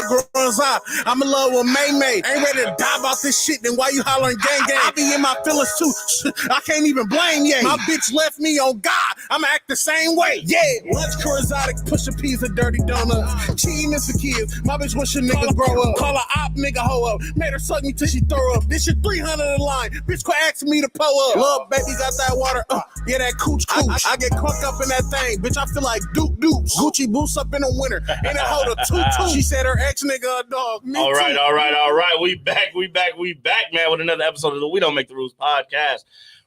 girls out. I'm in love with May. Ain't ready to die about this shit, then why you hollering gang gang? I be in my feelings too. I can't even blame ya. My bitch left me on God. I'ma act the same way. Yeah, lunch exotic, pushing peas and dirty donuts. Cheating is for kids. My bitch wish a nigga grow up. Call her op nigga hoe up. Made her suck me till she throw up. This shit 300 in line. Bitch quit asking me to pull up. Love baby got that water. Yeah, that cooch. I get crunk up in that thing. Bitch, I feel like Duke. Gucci boots up in the winter. And it hold a tutu. She said her ex nigga a dog. Me all right, too. all right. We back, man, with another episode of the We Don't Make the Rules podcast.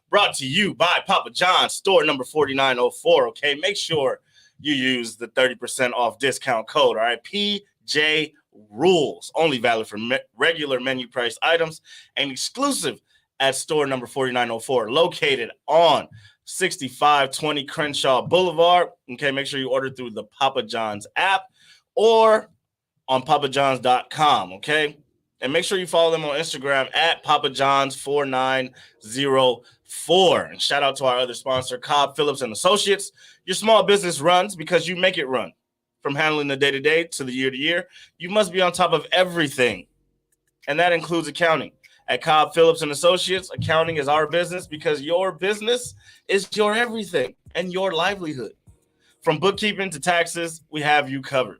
Brought to you by Papa John's, store number 4904. Okay, make sure you use the 30% off discount code. All right, PJ Rules, only valid for regular menu price items and exclusive at store number 4904, located on 6520 Crenshaw Boulevard. Okay, make sure you order through the Papa John's app or on papajohns.com. Okay. And make sure you follow them on Instagram at papajohns4904. And shout out to our other sponsor, Cobb Phillips and Associates. Your small business runs because you make it run. From handling the day-to-day to the year-to-year, you must be on top of everything. And that includes accounting. At Cobb Phillips and Associates, accounting is our business because your business is your everything and your livelihood. From bookkeeping to taxes, we have you covered.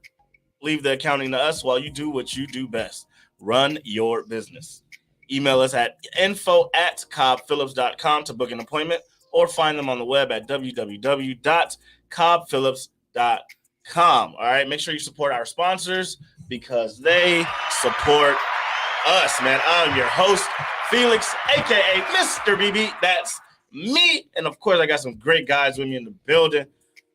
Leave the accounting to us while you do what you do best. Run your business. Email us at info@cobbphillips.com to book an appointment or find them on the web at www.cobbphillips.com. All right, make sure you support our sponsors because they support us, man. I'm your host, Felix, a.k.a. Mr. BB. That's me. And, of course, I got some great guys with me in the building.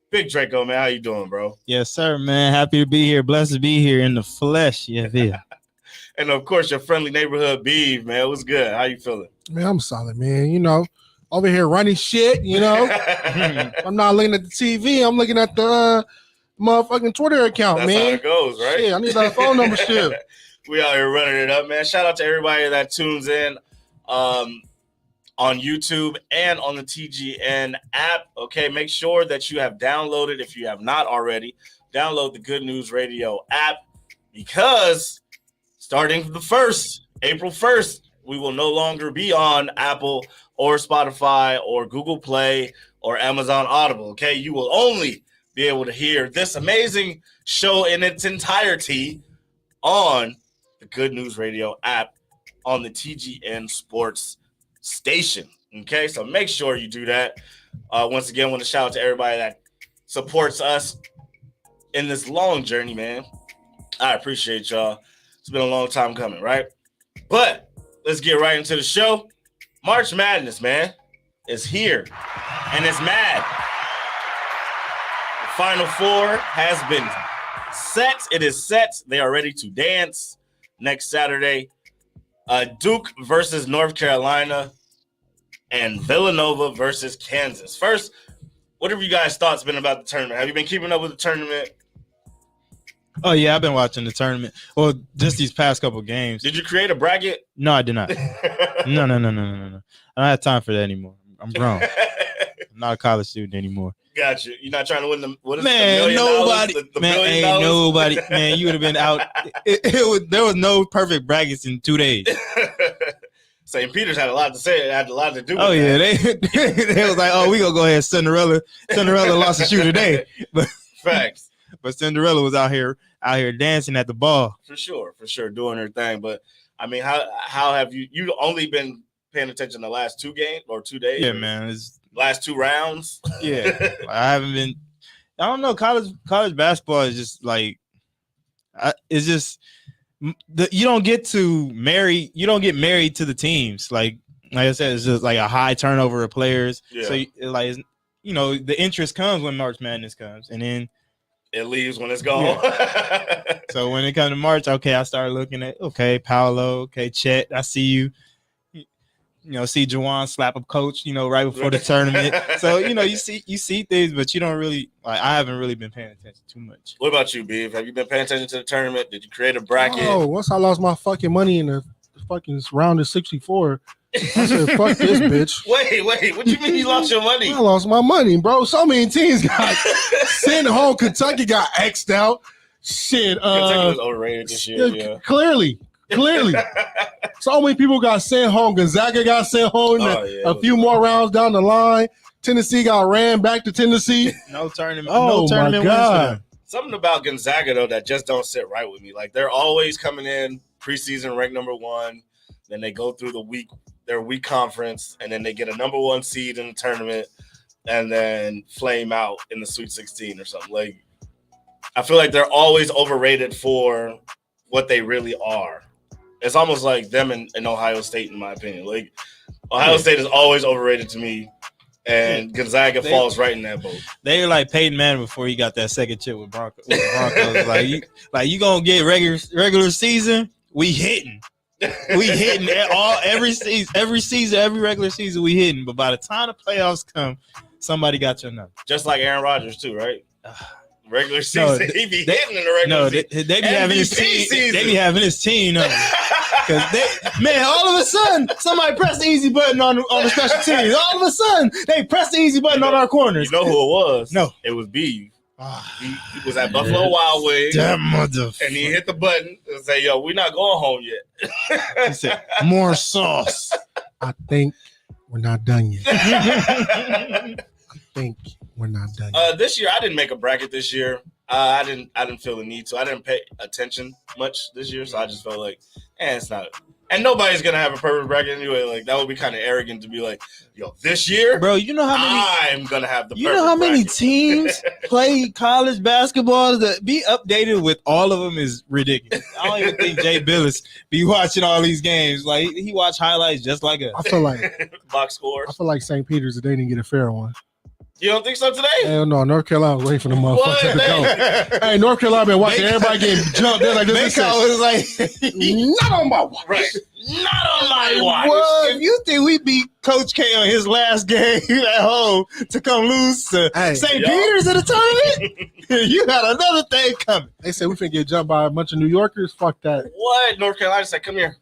Big Draco, man. How you doing, bro? Yes, sir, man. Happy to be here. Blessed to be here in the flesh. Yeah. And, of course, your friendly neighborhood Beeve, man. What's good? How you feeling? Man, I'm solid, man. You know, over here running shit, you know. I'm not looking at the TV. I'm looking at the motherfucking Twitter account, That's man. how it goes, right? Yeah, I need that phone number still. We out here running it up, man. Shout out to everybody that tunes in on YouTube and on the TGN app. Okay, make sure that you have downloaded, if you have not already, download the Good News Radio app because starting April 1st, we will no longer be on Apple or Spotify or Google Play or Amazon Audible. Okay, you will only be able to hear this amazing show in its entirety on the Good News Radio app on the TGN Sports station. Okay, so make sure you do that. Once again, I want to shout out to everybody that supports us in this long journey, man. I appreciate y'all. It's been a long time coming, right? But let's get right into the show. March Madness, man, is here, and it's mad. The Final Four has been set. It is set. They are ready to dance next Saturday. Duke versus North Carolina and Villanova versus Kansas. First, what have you guys' thoughts been about the tournament? Have you been keeping up with the tournament? Oh, yeah, I've been watching the tournament. Well, just these past couple games. Did you create a bracket? No, I did not. No. I don't have time for that anymore. I'm grown. I'm not a college student anymore. Got you. You're not trying to win the what is man, it, nobody. The man, ain't $1 million? nobody. Man, you would have been out. There was no perfect brackets in 2 days. St. Peter's had a lot to say. It had a lot to do with yeah, that. they was like, oh, we gonna go ahead. Cinderella lost a shoe today, but Facts. But Cinderella was out here dancing at the ball. For sure, doing her thing. But I mean, how have you only been paying attention the last 2 games or 2 days? Yeah, man. It's last 2 rounds. Yeah, I haven't been. I don't know. College basketball is just like, it's just you don't get married to the teams. Like I said, it's just like a high turnover of players. Yeah. So like, the interest comes when March Madness comes, and then it leaves when it's gone. Yeah. So when it comes to March, okay, I started looking at Paolo, Chet, I see you. See Juwan slap up coach, right before the tournament. So, you see things, but you don't really I haven't really been paying attention too much. What about you, Beav? Have you been paying attention to the tournament? Did you create a bracket? Oh, once I lost my fucking money in the fucking round of 64, I said, fuck this bitch. Wait. What you mean you lost your money? I lost my money, bro. So many teams got sent home. Kentucky got X'd out. Shit. Kentucky was overrated this year. Yeah. Clearly. So many people got sent home. Gonzaga got sent home a few more rounds down the line. Tennessee got ran back to Tennessee. No tournament. Oh, no tournament my wins for God. them. Something about Gonzaga, though, that just don't sit right with me. Like, they're always coming in preseason ranked number 1. Then they go through their week conference, and then they get a number 1 seed in the tournament and then flame out in the Sweet 16 or something. Like, I feel like they're always overrated for what they really are. It's almost like them in Ohio State, in my opinion. Like, Ohio State is always overrated to me, and Gonzaga falls right in that boat. They were like Peyton Manning before he got that second chip with Broncos. like you gonna get regular season, we hitting every season, every regular season we hitting. But by the time the playoffs come, somebody got your number. Just like Aaron Rodgers too, right? Regular season, he be hitting in the regular season. They be having his team. They be having his team. Man, all of a sudden, somebody pressed the easy button on the special teams. All of a sudden, they pressed the easy button on our corners. You know who it was? No. It was Beeve. He was at Buffalo Wild Wings. That motherfucker. And he hit the button and said, yo, we're not going home yet. He said, more sauce. I think we're not done yet. I think we're not done yet. This year, I didn't make a bracket this year. I didn't feel the need to. I didn't pay attention much this year, so I just felt like, it's not. And nobody's gonna have a perfect bracket anyway. Like, that would be kind of arrogant to be like, yo, this year, bro. You know how many? I'm gonna have the. You know how many bracket. teams play college basketball? That be updated with all of them is ridiculous. I don't even think Jay Billis be watching all these games. Like, he watch highlights just like us. I feel like box scores. I feel like St. Peter's, they didn't get a fair one. You don't think so today? Hell no, North Carolina was waiting for the motherfuckers to go. Hey, North Carolina been watching everybody getting jumped. They're like, this was like, not on my watch. Right. Not on my watch. What? If you think we beat Coach K on his last game at home to come lose to St. Peter's in the tournament, you got another thing coming. They said we finna get jumped by a bunch of New Yorkers. Fuck that. What? North Carolina said, come here.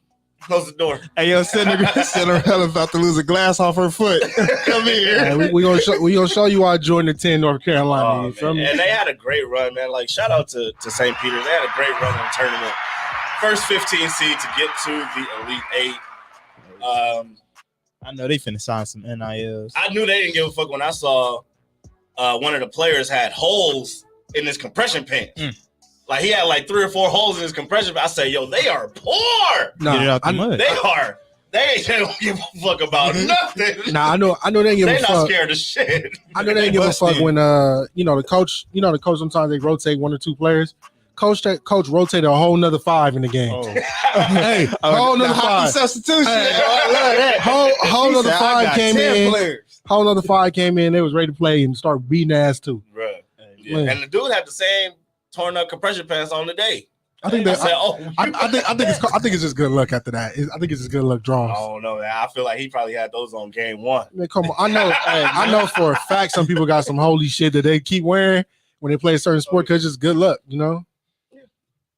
Close the door. Hey, yo, Cinderella about to lose a glass off her foot. Come here. Hey, we gonna show you why Jordan 10 North Carolina. You feel me? And they had a great run, man. Like, shout out to St. Peter's. They had a great run in the tournament. First 15 seed to get to the Elite 8. I know they finna sign some NILs. I knew they didn't give a fuck when I saw one of the players had holes in his compression pants. Like, he had like 3 or 4 holes in his compression pants. I say, yo, they are poor. Get it out the mud. They don't give a fuck about nothing. Nah, I know they give a fuck. They're not scared of shit. I know they didn't give a fuck when the coach sometimes they rotate 1 or 2 players. Coach rotated a whole nother 5 in the game. Oh. Hey, whole nother 5 substitution. Hey, I love that. Whole nother 5 came in. Players. Whole nother 5 came in. They was ready to play and start beating ass too. Right. Yeah. And the dude had the same torn up compression pants on the day. I think it's just good luck after that. I think it's just good luck draws. I don't know, man. I feel like he probably had those on game 1. Man, come on. I know for a fact some people got some holy shit that they keep wearing when they play a certain sport because it's just good luck, you know?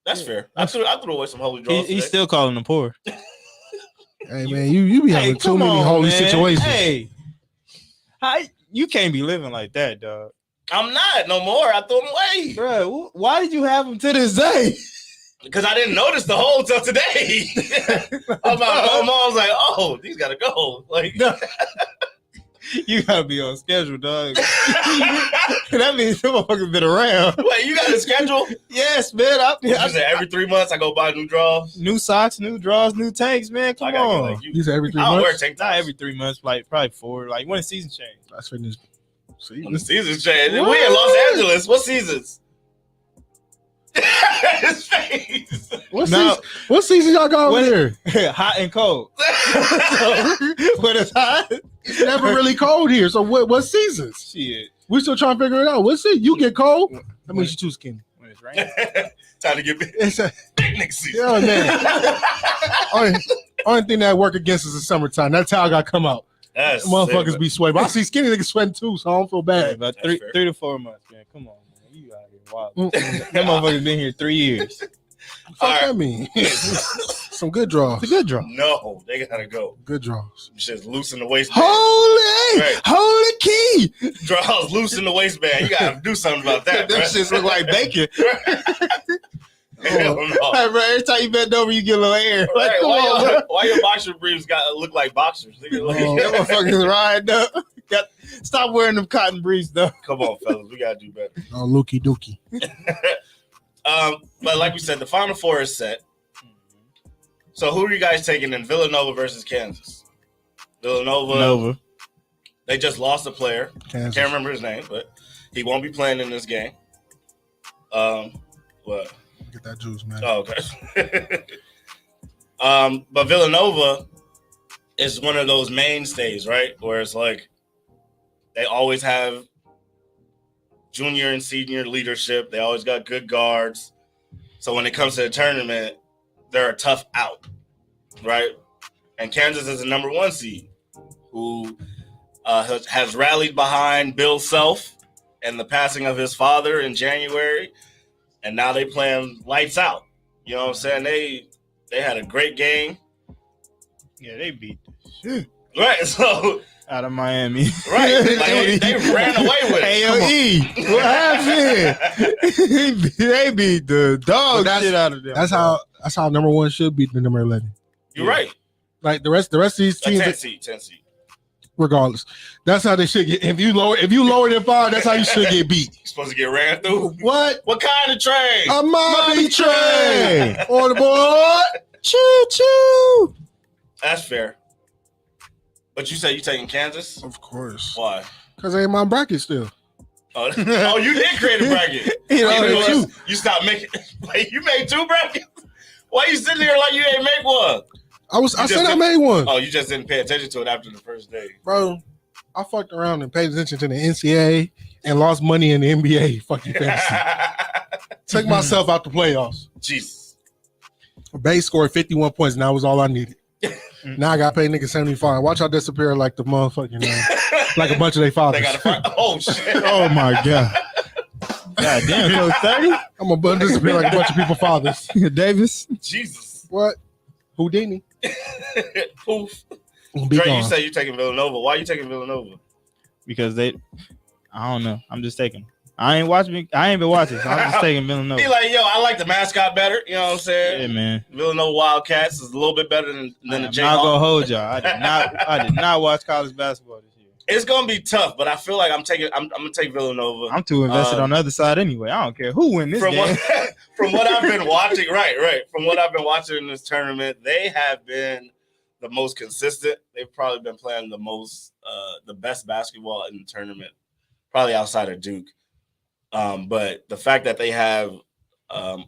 That's fair. I threw away some holy draws. He's still calling them poor. Hey, man, you be having too many holy situations. Hey, you can't be living like that, dog. I'm not no more. I threw them away. Bro, why did you have them to this day? Because I didn't notice the hole till today. I was like, oh, these got to go. Like, you got to be on schedule, dog. That means some motherfuckers been around. Wait, you got a schedule? Yes, man. I said every 3 months I go buy new draws. New socks, new draws, new tanks, man. Come on. You said every 3 months? I don't wear Not tank tops. every 3 months, like probably 4. Like when the season change. That's fitness. When the seasons change. We in Los Angeles. What seasons? His face. What season y'all got over here? Hot and cold. When it's hot, it's never really cold here. So what seasons? Shit. We still trying to figure it out. What season? You get cold? That means you're too skinny. When it's raining. Time to get big. It's a picnic season. Yeah, man. only thing that work against is the summertime. That's how I got to come out. That's motherfuckers be sweating. But I see skinny niggas sweating too, so I don't feel bad. Yeah, about 3 to 4 months, man. Come on, man. You out here wild. That motherfucker's been here 3 years. What that mean? Some good draws. It's a good draw. No, they gotta go. Good draws. Just loosen the waistband. Holy key. Draws loose in the waistband. You gotta do something about that. Them shits look like bacon. Hell no. Hey, bro, every time you bend over, you get a little air. Like, Hey, come on, bro. why your boxer briefs got look like boxers? Nigga, That motherfucker's riding up. Stop wearing them cotton briefs, though. Come on, fellas, we gotta do better. Oh, Lukey Dookie. But like we said, the Final Four is set. So who are you guys taking in Villanova versus Kansas? Villanova. They just lost a player. Kansas. Can't remember his name, but he won't be playing in this game. What? Get that juice, man. Oh, okay. But Villanova is one of those mainstays, right? Where it's like they always have junior and senior leadership. They always got good guards. So when it comes to the tournament, they're a tough out, right? And Kansas is the number 1 seed who has rallied behind Bill Self and the passing of his father in January. And now they playing lights out. You know what I'm saying? They had a great game. Yeah, they beat the shit Right, so out of Miami. right, like they ran away with it. AOE, what happened? They beat the dog shit out of them. That's how number 1 should beat the number 11. You're right. Like the rest of these A teams, 10 seed. regardless, that's how they should get. If you lower than 5, that's how you should get beat. You're supposed to get ran through. What? What kind of train? A Moby train train. on the board. Choo choo. That's fair. But you said you taking Kansas? Of course, Why? because they in my bracket still. Oh, you did create a bracket. You stopped making. Wait, you made 2 brackets. Why you sitting there like you ain't make one? I said I made one. Oh, you just didn't pay attention to it after the first day, Bro, I fucked around and paid attention to the NCAA and lost money in the NBA fucking fantasy. Took myself out the playoffs. Jesus. Base scored 51 points, and that was all I needed. Now I got paid niggas 75. Watch how disappear like the motherfucking like a bunch of their fathers. They got to find. Oh shit. Oh my god. God damn, close 30. I'm gonna disappear like a bunch of people fathers. Davis. Jesus. What? Houdini? Poof. Be Dre, gone. you say you're taking Villanova. Why are you taking Villanova? Because I don't know. I'm just taking. I ain't been watching, so I'm just taking Villanova. He like, yo, I like the mascot better. You know what I'm saying? Yeah, man. Villanova Wildcats is a little bit better than the I'm not Jayhawks. gonna hold y'all. I did not watch college basketball this year. It's gonna be tough, but I feel like I'm gonna take Villanova. I'm too invested on the other side anyway. I don't care who win this game. From what I've been watching, right. From what I've been watching in this tournament, they have been the most consistent. They've probably been playing the best basketball in the tournament, probably outside of Duke. But the fact that they have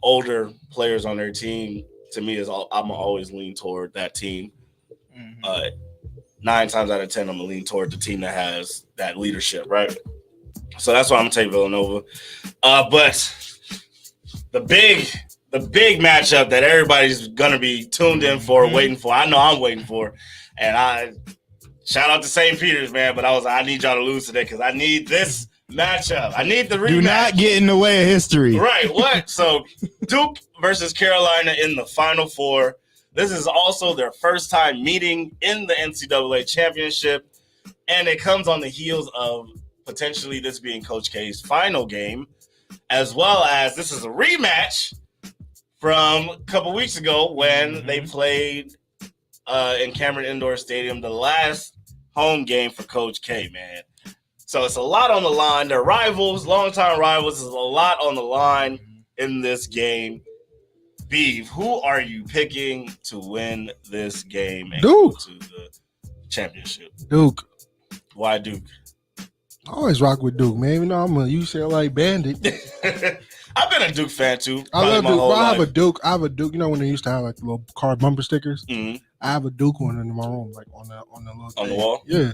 older players on their team, to me, I'm always lean toward that team. 9 times out of 10, I'm gonna lean toward the team that has that leadership, right? So that's why I'm gonna take Villanova. But the big matchup that everybody's gonna be tuned in for, waiting for. I know I'm waiting for, and I shout out to St. Peter's, man. But I need y'all to lose today because I need this matchup. I need the rematch. Do not get in the way of history. Right. What? So Duke versus Carolina in the Final Four. This is also their first time meeting in the NCAA championship, and it comes on the heels of potentially this being Coach K's final game, as well as this is a rematch from a couple weeks ago when they played in Cameron Indoor Stadium, the last home game for Coach K, man. So it's a lot on the line. They're rivals, longtime rivals. There's a lot on the line in this game. Beeve, who are you picking to win this game and go Duke. to the championship? Duke. Why Duke? I always rock with Duke, man. Even though I'm a UCLA bandit. I've been a Duke fan too. I love my Duke. whole Bro, I have a life. Duke. I have a Duke. You know when they used to have like the little card bumper stickers? Mhm. I have a Duke one in my room, like on the little On the thing. wall? Yeah.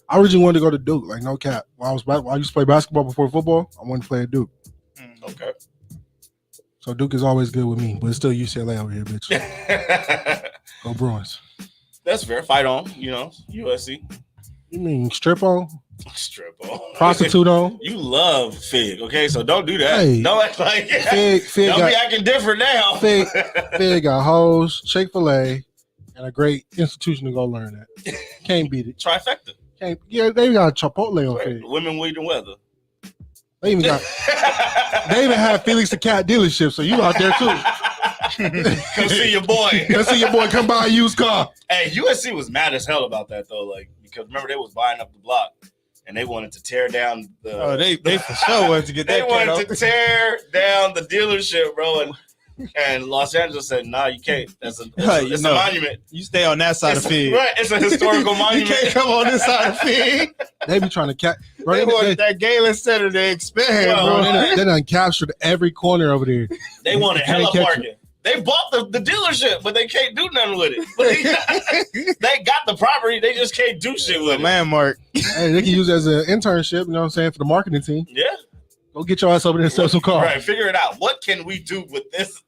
I originally wanted to go to Duke, like no cap. While I used to play basketball before football, I wanted to play at Duke. Okay. So Duke is always good with me, but it's still UCLA over here, bitch. Go Bruins. That's fair. Fight on, USC. You mean strip on? Strip on. Prostitute on? You love Fig, okay? So don't do that. Hey. Don't act like Fig don't got, be acting different now. Fig got hoes, Chick-fil-A, and a great institution to go learn at. Can't beat it. Trifecta. Yeah, they got Chipotle on Right. Fig. Women, weed, and weather. They even have Felix the Cat dealership, so you out there too. Come see your boy. Come see your boy. Come buy a used car. Hey, USC was mad as hell about that though. Like, because remember they was buying up the block and they wanted to tear down the. Oh, they for sure wanted to get that. They wanted to tear down the dealership, bro. And Los Angeles said, "Nah, you can't. It's a monument. You stay on that side of the field. Right, it's a historical monument. You can't come on this side of the field." They be trying to catch. They wanted that Galen Center to expand, bro. They done captured every corner over there. They wanted hella parking. They bought the dealership, but they can't do nothing with it. They got the property. They just can't do shit with it. Landmark. Hey, they can use it as an internship, you know what I'm saying, for the marketing team. Yeah. Go get your ass over there and sell some cars. Right, figure it out. What can we do with this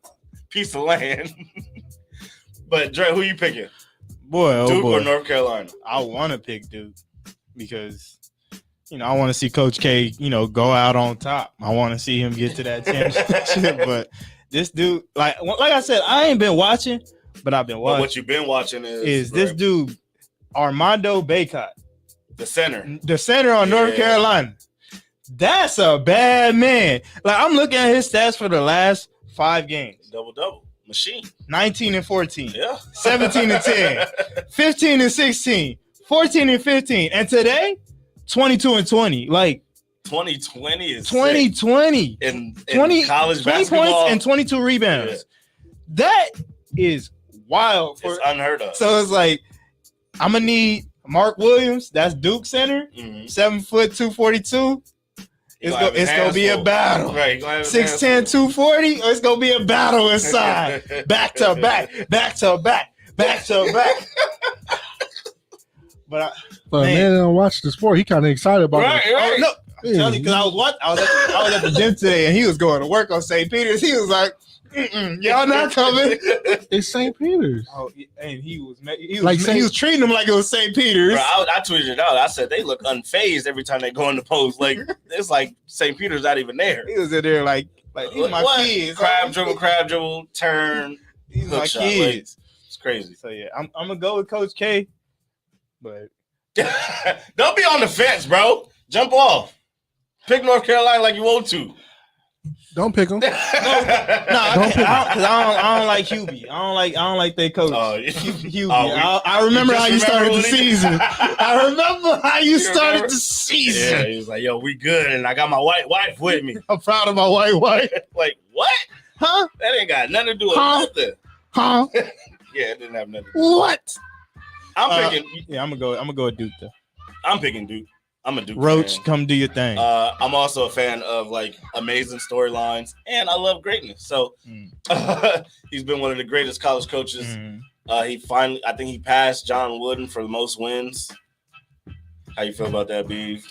piece of land? But, Dre, who you picking? Duke or North Carolina? I want to pick Duke because, I want to see Coach K, go out on top. I want to see him get to that championship, but this dude, like I said, I ain't been watching, but I've been watching. But what you've been watching is this dude, Armando Bacot. The center on North Carolina. That's a bad man. Like, I'm looking at his stats for the last 5 games. Double. Machine. 19 and 14. Yeah. 17 and 10. 15 and 16. 14 and 15. And today, 22 and 20. Like, 2020 is 2020 in 20 college 20 basketball. Points and 22 rebounds. Yeah. That is wild. It's unheard of. So it's like, I'm gonna need Mark Williams. That's Duke center. 7 foot 242. It's gonna be a battle. Right. 6'10", 240. It's gonna be a battle inside. back to back. But man don't watch the sport. He kind of excited about it. Right. Oh, no. Because I was at the gym today and he was going to work on St. Peter's. He was like, y'all not coming. It's St. Peter's. Oh, and he was treating them like it was St. Peter's. Bro, I tweeted it out. I said they look unfazed every time they go in the post. Like, it's like St. Peter's not even there. He was in there like these my kids. Crab dribble, turn. These my kids. Like, it's crazy. So yeah, I'm gonna go with Coach K. But don't be on the fence, bro. Jump off. Pick North Carolina like you want to. Don't pick them. I don't like Hubie. I don't like their coach. Hubie. I remember how you started the season. I remember how you started the season. Yeah, he was like, "Yo, we good," and I got my white wife with me. I'm proud of my white wife. Like, what? Huh? That ain't got nothing to do with nothing. Huh? Yeah, it didn't have nothing to do with it. What? I'm picking. Yeah, I'm gonna go with Duke though. I'm picking Duke. I'm a Duke Roach, fan. come do your thing. I'm also a fan of like amazing storylines, and I love greatness. So he's been one of the greatest college coaches. I think he passed John Wooden for the most wins. How you feel about that, Beav?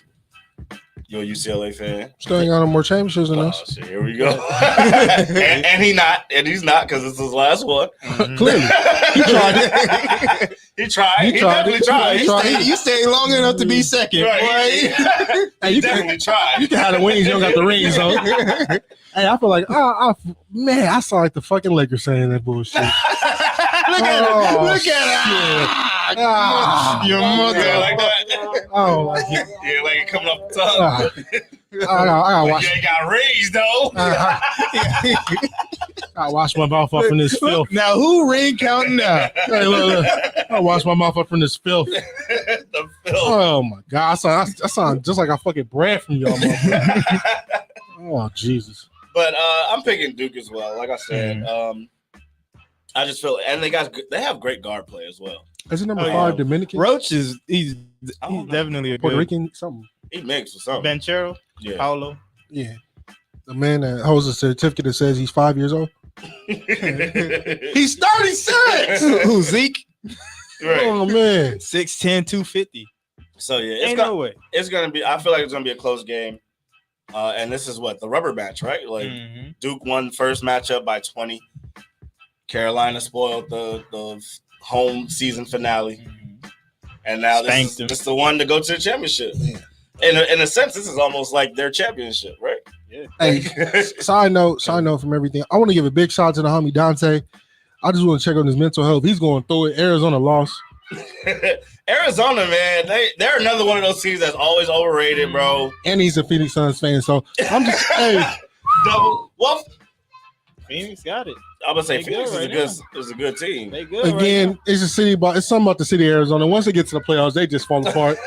You're a UCLA fan. Still ain't got no more championships than us. Shit, here we go. and he's not because it's his last one. Clearly, he tried it. He definitely tried. You stayed long enough to be second, right? Hey, you definitely tried. You can have the wings, you don't got the rings, though. Hey, I feel like, man, I saw like the fucking Lakers saying that bullshit. Look at it. Your mother. Yeah, like that. Oh, like it. Yeah, like it coming off the tongue. I gotta watch. You ain't got raised though. I wash my mouth off from this filth. Now who ring counting now? Hey, look. I wash my mouth off from this filth. The filth. Oh my god, I sound just like I fucking bred from y'all, motherfucker. Oh Jesus. But I'm picking Duke as well. Like I said, I just feel, and they have great guard play as well. Is it number 5 Dominican? Roach he's definitely a Puerto good Rican something. He mixed with something. Banchero, Yeah. Paulo. Yeah. The man that holds a certificate that says he's 5 years old. He's 36. Who, Zeke? Right. Oh man. 6'10", 250. So yeah, it's gonna be. I feel like it's gonna be a close game. And this is what the rubber match, right? Like Duke won first matchup by 20. Carolina spoiled the home season finale, and now this is the one to go to the championship. Yeah. In a sense, this is almost like their championship, right? Yeah. Hey, side note from everything. I want to give a big shout out to the homie Dante. I just want to check on his mental health. He's going through it. Arizona lost. Arizona, man, they're another one of those teams that's always overrated, bro. And he's a Phoenix Suns fan, so I'm just hey. Double. Well, Phoenix got it. I'm gonna say They Phoenix good is a good team. They good Again, right it's a city, but it's something about the city of Arizona. Once they get to the playoffs, they just fall apart.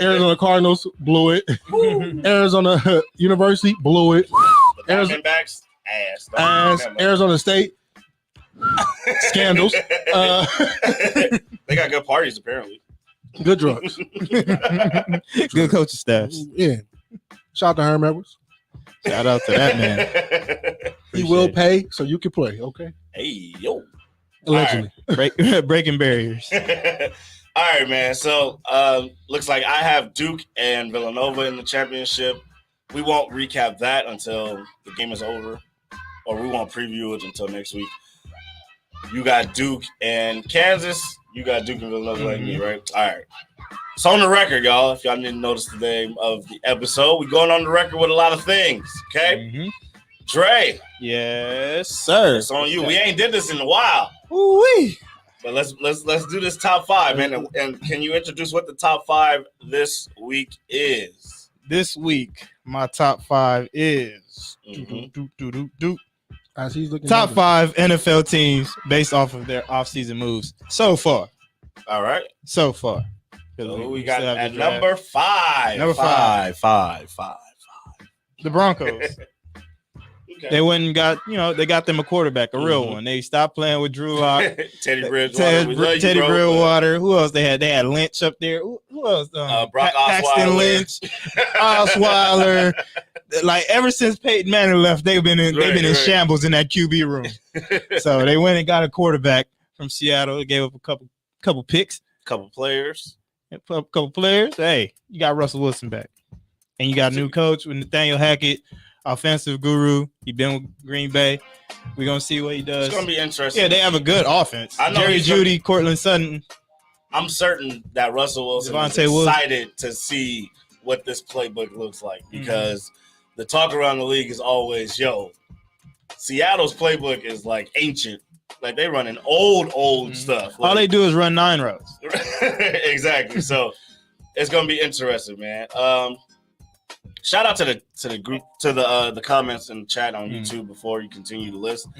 Arizona Cardinals blew it. Arizona University blew it. The Diamondbacks ass. Arizona State scandals. They got good parties apparently. Good drugs. now. Good coaching staffs. Yeah. Shout out to Herm Edwards. Shout out to that man. He will pay so you can play. Okay. Hey yo. Allegedly. Breaking barriers. All right, man. So looks like I have Duke and Villanova in the championship. We won't recap that until the game is over, or we won't preview it until next week. You got Duke and Kansas. You got Duke and Villanova like me, right? All right. It's on the record, y'all. If y'all didn't notice the name of the episode, we're going on the record with a lot of things, okay? Mm-hmm. Dre. Yes, sir. It's on you. We ain't did this in a while. Ooh-wee. But let's do this top five, man. And can you introduce what the top five this week is? This week, my top five is As he's looking top 5 NFL teams based off of their offseason moves so far. All right. So far. So we got still have at the draft. number 5. Number five. The Broncos. Okay. They went and got, they got them a quarterback, a real one. They stopped playing with Drew Lock. Teddy Bridgewater. Teddy Bridgewater. Who else they had? They had Lynch up there. Who else? Brock Paxton Osweiler. Lynch, Osweiler. Like ever since Peyton Manning left, they've been in shambles in that QB room. So they went and got a quarterback from Seattle. They gave up a couple picks, Couple players. Hey, you got Russell Wilson back, and you got a new coach with Nathaniel Hackett, offensive guru. He been with Green Bay. We're gonna see what he does. It's gonna be interesting. Yeah, they have a good offense. I know Jerry Jeudy, Cortland Sutton. I'm certain that Russell Wilson is excited to see what this playbook looks like because the talk around the league is always, Seattle's playbook is like ancient. Like they running old stuff. Like, all they do is run 9 routes. Exactly. So it's gonna be interesting, man. Shout out to the group, to the comments in the chat on YouTube before you continue to listen.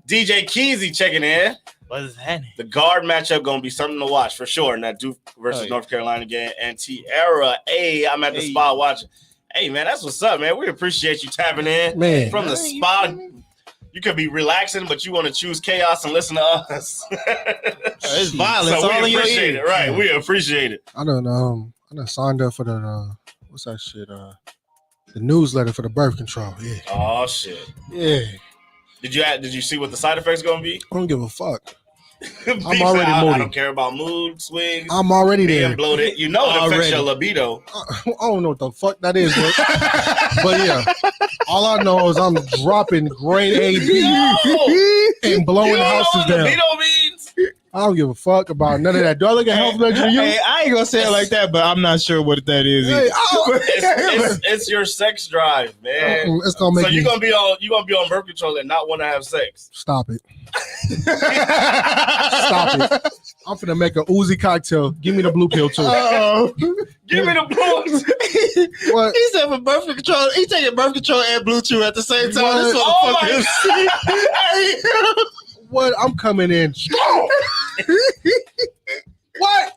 DJ Keezy checking in. What is that? The guard matchup gonna be something to watch for sure in that Duke versus North Carolina game. And Tierra, I'm at the spot watching. Hey man, that's what's up, man. We appreciate you tapping in from the spot. You could be relaxing, but you want to choose chaos and listen to us. It's violence. So all we appreciate it, right? We appreciate it. I done signed up for the what's that shit? The newsletter for the birth control. Yeah. Oh shit. Yeah. Did you see what the side effects gonna be? I don't give a fuck. I'm already moody. I don't care about mood swings. I'm already being there. bloated. You know it affects your libido. I don't know what the fuck that is, but yeah. All I know is I'm dropping grade A beef and blowing houses down. Libido means? I don't give a fuck about none of that. Do I look at health measure to you? Hey, I ain't gonna say it like that, but I'm not sure what that is. Hey, it's your sex drive, man. It's gonna make you're gonna be on birth control and not want to have sex. Stop it. Stop it. I'm finna make a Uzi cocktail. Give me the blue pill too. Give me the blue. What? He said for birth control, he taking birth control and blue chew at the same time. This Oh What? I'm coming in strong. What?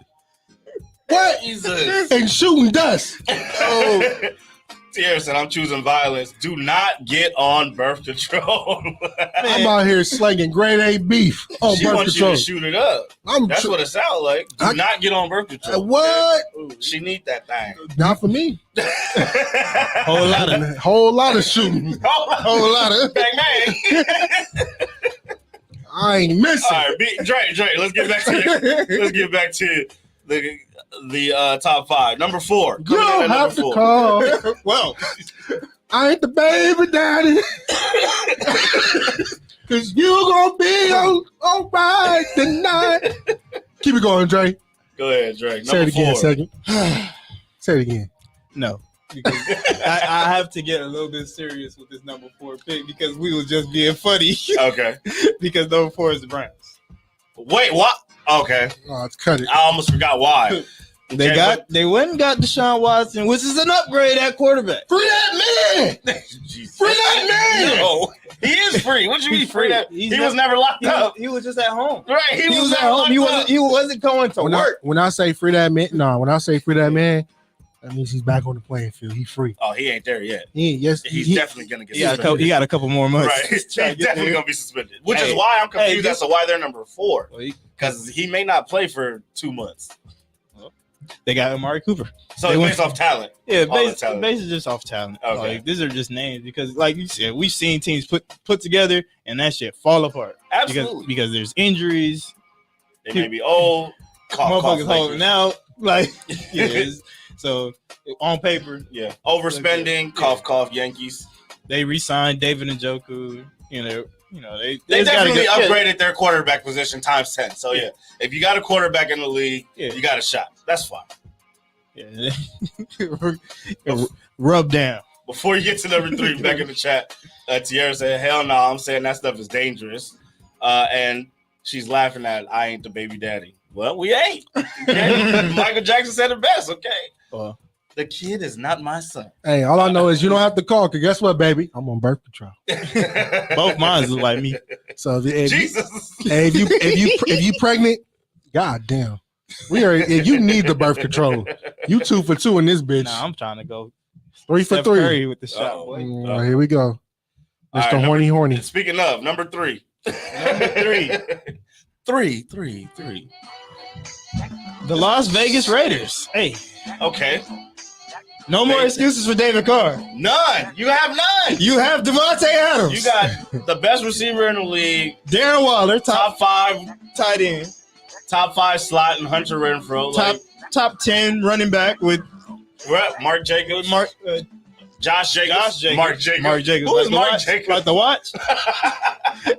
Jesus. And shooting dust. Tierra said, I'm choosing violence. Do not get on birth control. I'm out here slinging grade A beef on She birth wants control. you to shoot it up. That's what it sounds like. Do not get on birth control. What? She need that thing. Not for me. Whole lot of shooting. Whole lot of bang bang. I ain't missing. All right, Dre. Let's get back to the top 5. Number 4. You don't have to call. Well, I ain't the baby daddy. Cause you gonna be all right tonight. Keep it going, Dre. Go ahead, Dre. Say it again, second. Say it again. No. Because I have to get a little bit serious with this number 4 pick because we was just being funny. Okay. Because number 4 is the Browns. Wait, what? Okay. Oh, let's cut it. I almost forgot why. They went and got Deshaun Watson, which is an upgrade at quarterback. Free that man! Free that man! No, he is free. What you mean free? He was never locked up. He was just at home. Right, he was at home. He wasn't going to work. When I say free that man, that means he's back on the playing field. He's free. Oh, he ain't there yet. He's definitely gonna get suspended. He got a couple more months. Right, he's definitely gonna be suspended. Which is why I'm confused as to why they're number 4. Because he may not play for 2 months. They got Amari Cooper. So it's based off talent. Yeah, basically just off talent. Okay. Like, these are just names because, like you said, we've seen teams put together and that shit fall apart. Absolutely. Because there's injuries. They may be old. Motherfuckers holding out. Like, so on paper, overspending. Cough, Yankees. They re-signed David Njoku. They definitely upgraded their quarterback position times 10. So if you got a quarterback in the league, you got a shot. That's fine. Yeah. Rub down. Before you get to number 3, back in the chat, Tierra said, "Hell no, I'm saying that stuff is dangerous." And she's laughing at, "I ain't the baby daddy." Well, we ain't. Okay? Michael Jackson said it best. Okay. The kid is not my son. Hey, all I know is you don't have to call. Cause guess what, baby? I'm on birth control. Both mine look like me. So Jesus. If you pregnant, god damn. If you need the birth control, you 2 for 2 in this bitch. Nah, I'm trying to go 3 for 3 with the shot. Here we go. Mr. Right, horny. Speaking of number 3. Three. The Las Vegas Raiders. Hey. Okay. No more excuses for David Carr. None. You have none. You have Devontae Adams. You got the best receiver in the league. Darren Waller, top 5 tight end. Top 5 slot and Hunter Renfrow. Top 10 running back with Mark Jacobs. Josh Jacobs. Mark Jacobs. Who is Mark Jacobs? Like the watch?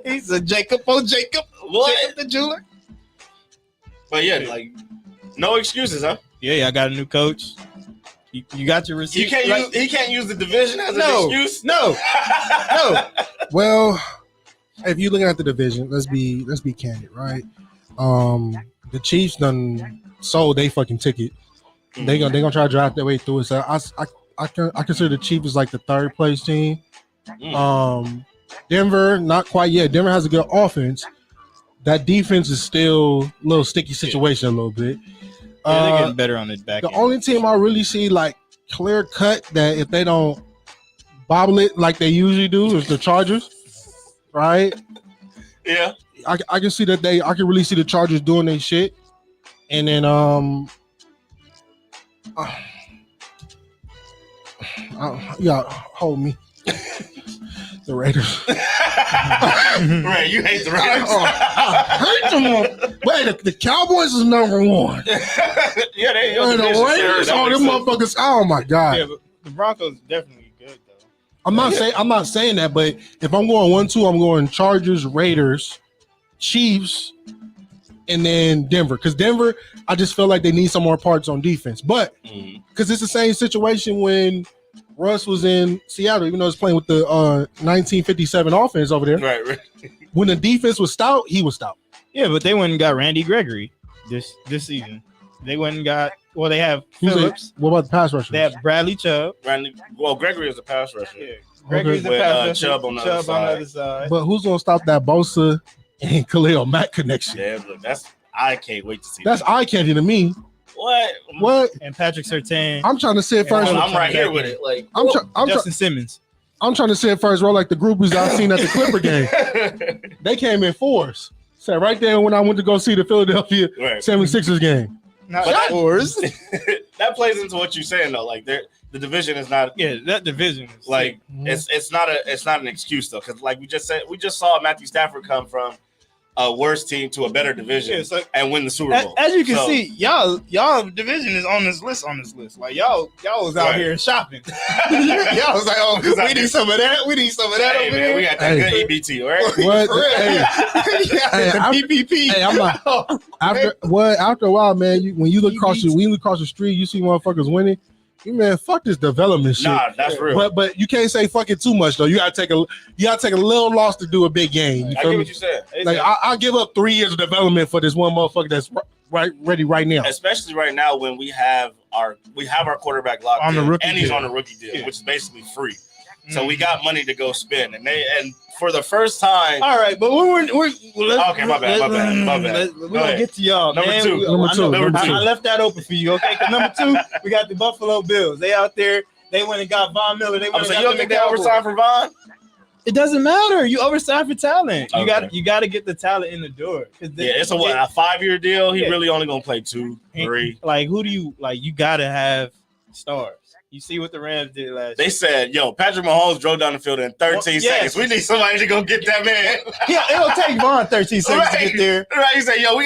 He's a Jacob. Jacob. What? Jacob the jeweler. But no excuses, huh? Yeah, I got a new coach. You got your receipt. He can't use the division as an excuse. No. Well, if you're looking at the division, let's be candid, right? The Chiefs done sold they fucking ticket. Mm-hmm. They gonna try to drive their way through it. So I consider the Chiefs as like the 3rd place team. Denver, not quite yet. Denver has a good offense. That defense is still a little sticky situation a little bit. They're getting better on the back end. The only team I really see like clear cut that if they don't bobble it like they usually do is the Chargers, right? Yeah, I can see that I can really see the Chargers doing their shit, and then hold me. The Raiders. Right, you hate the Raiders. I hate them. Wait, the Cowboys is number 1. Yeah, the Raiders. Oh, them motherfuckers. Oh my god. Yeah, but the Broncos definitely good though. I'm not saying that, but if I'm going 1-2, I'm going Chargers, Raiders, Chiefs, and then Denver. Because Denver, I just feel like they need some more parts on defense. But because it's the same situation when Russ was in Seattle, even though he's playing with the 1957 offense over there. Right. When the defense was stout, he was stout. Yeah, but they went and got Randy Gregory this season. They went and got they have Phillips. What about the pass rushers? They have Bradley Chubb. Gregory is a pass rusher. Yeah, Gregory's a pass rusher. Chubb on the other side. But who's gonna stop that Bosa and Khalil Mack connection? Yeah, look, I can't wait to see. That's eye candy to me. What? And Patrick Surtain. I'm trying to say it first. I'm right here with it. Like Justin Simmons. I'm trying to say it first row like the groupies I've seen at the Clipper game. They came in force. Said right there when I went to go see the Philadelphia 76ers game. Not force. That plays into what you're saying though. Like the division is not. Yeah, that division is like it's not an excuse though, because like we just saw Matthew Stafford come from a worse team to a better division and win the Super Bowl. As you can see, y'all division is on this list. Like y'all was out here shopping. Y'all was like, oh, we need some of that. We need some of that over here. We got that good EBT, right? What? The PPP. Hey, I'm like, after a while, man, when you look across the street, you see motherfuckers winning. Man, fuck this development shit. Nah, that's real. But you can't say fuck it too much though. You gotta take a little loss to do a big game. I get what you said. Like I give up 3 years of development for this one motherfucker ready right now. Especially right now when we have our quarterback locked On the in, rookie and he's deal. on a rookie deal, Yeah. which is basically free. So we got money to go spend, and for the first time. All right, but we're Okay, my bad. We're gonna get to y'all. Number man. two. Number two. I left that open for you. Okay, 'cause number 2, we got the Buffalo Bills. They out there. They went and got Von Miller. They went I'm and saying got you don't think the they Cowboys. oversigned for Von? It doesn't matter. You oversigned for talent. Okay. You got to get the talent in the door. It's a 5-year deal. He really only gonna play 2, 3. Like, who do you like? You got to have stars. You see what the Rams did last year. They said, "Yo, Patrick Mahomes drove down the field in 13 seconds. We need somebody to go get that man." Yeah, it'll take Von 13 seconds to get there. Right? He said, "Yo, we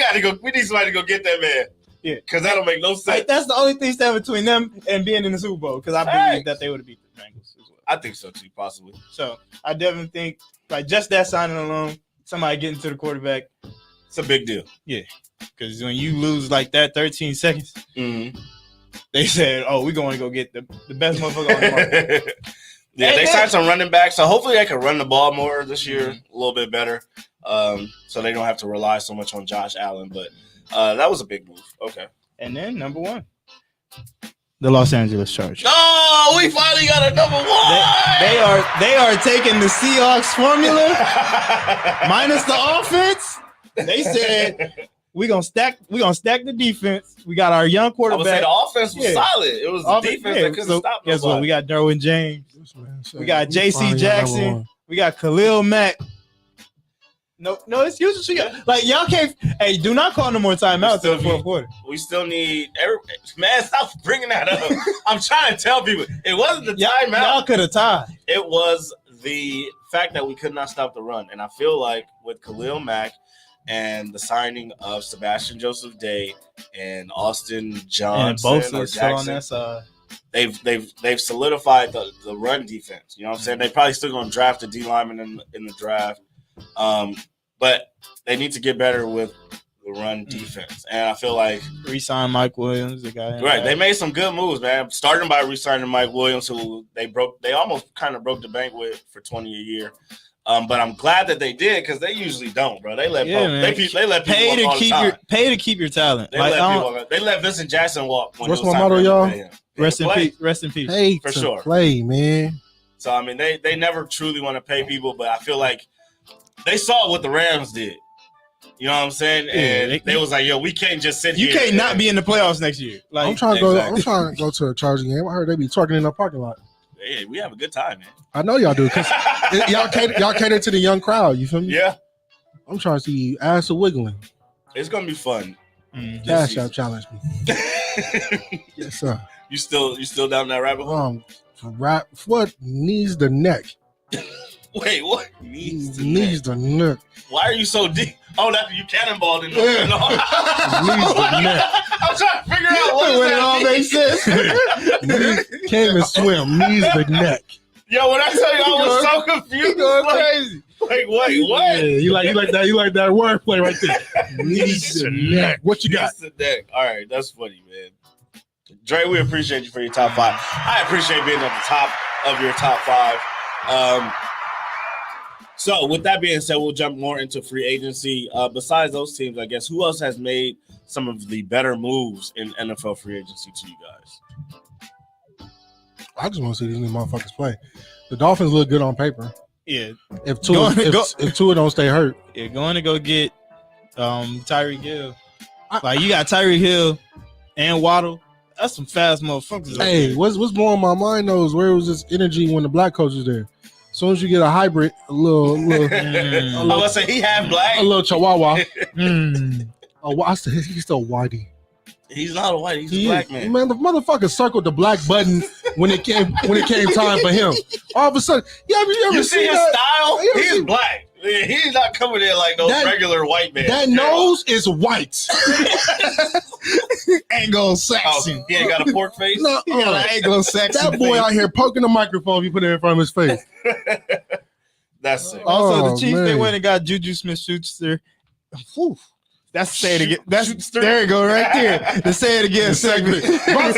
need somebody to go get that man." Yeah, because that'll make no sense. Like, that's the only thing standing between them and being in the Super Bowl. Because I believe that they would have beat the Bengals as well. I think so too, possibly. So I definitely think like just that signing alone, somebody getting to the quarterback, it's a big deal. Yeah, because when you lose like that 13 seconds. Mm-hmm. They said, "Oh, we're going to go get the best motherfucker on the market." Yeah, they signed some running backs, so hopefully they can run the ball more this year, a little bit better, so they don't have to rely so much on Josh Allen. But that was a big move. Okay. And then number 1, the Los Angeles Chargers. Oh, we finally got a number 1. They are taking the Seahawks formula minus the offense. They said. We're gonna stack the defense. We got our young quarterback. I would say the offense was solid. It was the defense that couldn't stop nobody. Guess what? We got Derwin James. We got J.C. Jackson. We got Khalil Mack. No, it's usually like y'all can't. Hey, do not call no more timeouts in the fourth quarter. We still need man. Stop bringing that up. I'm trying to tell people it wasn't the timeout. Y'all could have tied. It was the fact that we could not stop the run, and I feel like with Khalil Mack and the signing of Sebastian Joseph Day and Austin Johnson and both or still on Jackson, that side. They've solidified the run defense. You know what I'm saying? They probably still gonna draft a D lineman in the draft, but they need to get better with the run defense. And I feel like re-sign Mike Williams, the guy. Right, they made some good moves, man. Starting by re-signing Mike Williams, who they almost kind of broke the bank with for $20 a year. But I'm glad that they did because they usually don't, bro. They let people pay walk all the time. Pay to keep your talent. They let Vincent Jackson walk. What's my motto, y'all? Rest in peace. Rest in peace. Pay for to sure. Play, man. So I mean, they never truly want to pay people, but I feel like they saw what the Rams did. You know what I'm saying? And they was like, "Yo, we can't just sit here. You can't not be in the playoffs next year." Like, I'm trying to go to a Charger game. I heard they be twerking in the parking lot. Hey, we have a good time, man. I know y'all do because y'all cater to the young crowd. You feel me? Yeah. I'm trying to see ass wiggling. It's gonna be fun. Cash App challenge me. Yes, sir. You still down that rabbit hole? What knees the neck? Wait, what? Knees the neck. Why are you so deep? Oh, that you cannonballed in the Knees the neck. I'm trying to figure out what when it all makes sense. Came and swim. Knees the neck. Yo, when I tell you, I was so confused. Going crazy. Like, wait, what? Yeah, you like that? You like that wordplay right there? Knees the neck. What you got? Knees the neck. All right, that's funny, man. Dre, we appreciate you for your top 5. I appreciate being at the top of your top 5. So with that being said, we'll jump more into free agency. Besides those teams, I guess, who else has made some of the better moves in NFL free agency to you guys? I just want to see these new motherfuckers play. The Dolphins look good on paper. Yeah. If Tua don't stay hurt. Yeah, going to go get Tyreek Hill. Like, you got Tyreek Hill and Waddle. That's some fast motherfuckers. Hey, what's blowing my mind though is where was this energy when the black coach was there? As soon as you get a hybrid, a little I was say he half black, a little chihuahua. I said he's still whitey. He's not a white. He's a black man. Man, the motherfucker circled the black button when it came time for him. All of a sudden, you ever see his style? He's black. He's not coming in like no regular white man. That nose is white. Anglo-Saxon. Oh, he ain't got a pork face? No, he got an Anglo-Saxon that boy face. out here poking the microphone if you put it in front of his face. That's sick. Also, the Chiefs, they man. went and got Juju Smith-Schuster. That's say it again. There you go, right there. The say it again segment. Brought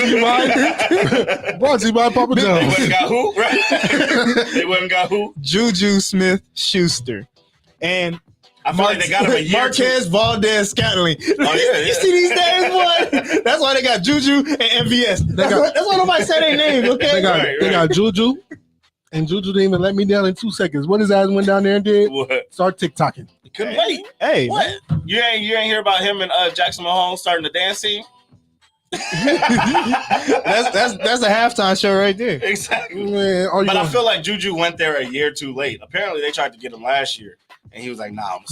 to you by Papa They John's. went and got who? Right? They went and got who? Juju Smith-Schuster. and I feel like they got him a year. Marquez Valdez Scantling. Oh, yeah. You see these names, boy? That's why they got Juju and MVS. That's why nobody said their names, okay? They got Juju, and Juju didn't even let me down in 2 seconds. What his ass went down there and did? What? Start TikToking. Couldn't wait. Hey, What? man. You ain't hear about him and Jackson Mahomes starting the dance scene? that's a halftime show right there. Exactly. Man, but I feel like Juju went there a year too late. Apparently, they tried to get him last year, and he was like, "Nah, I'm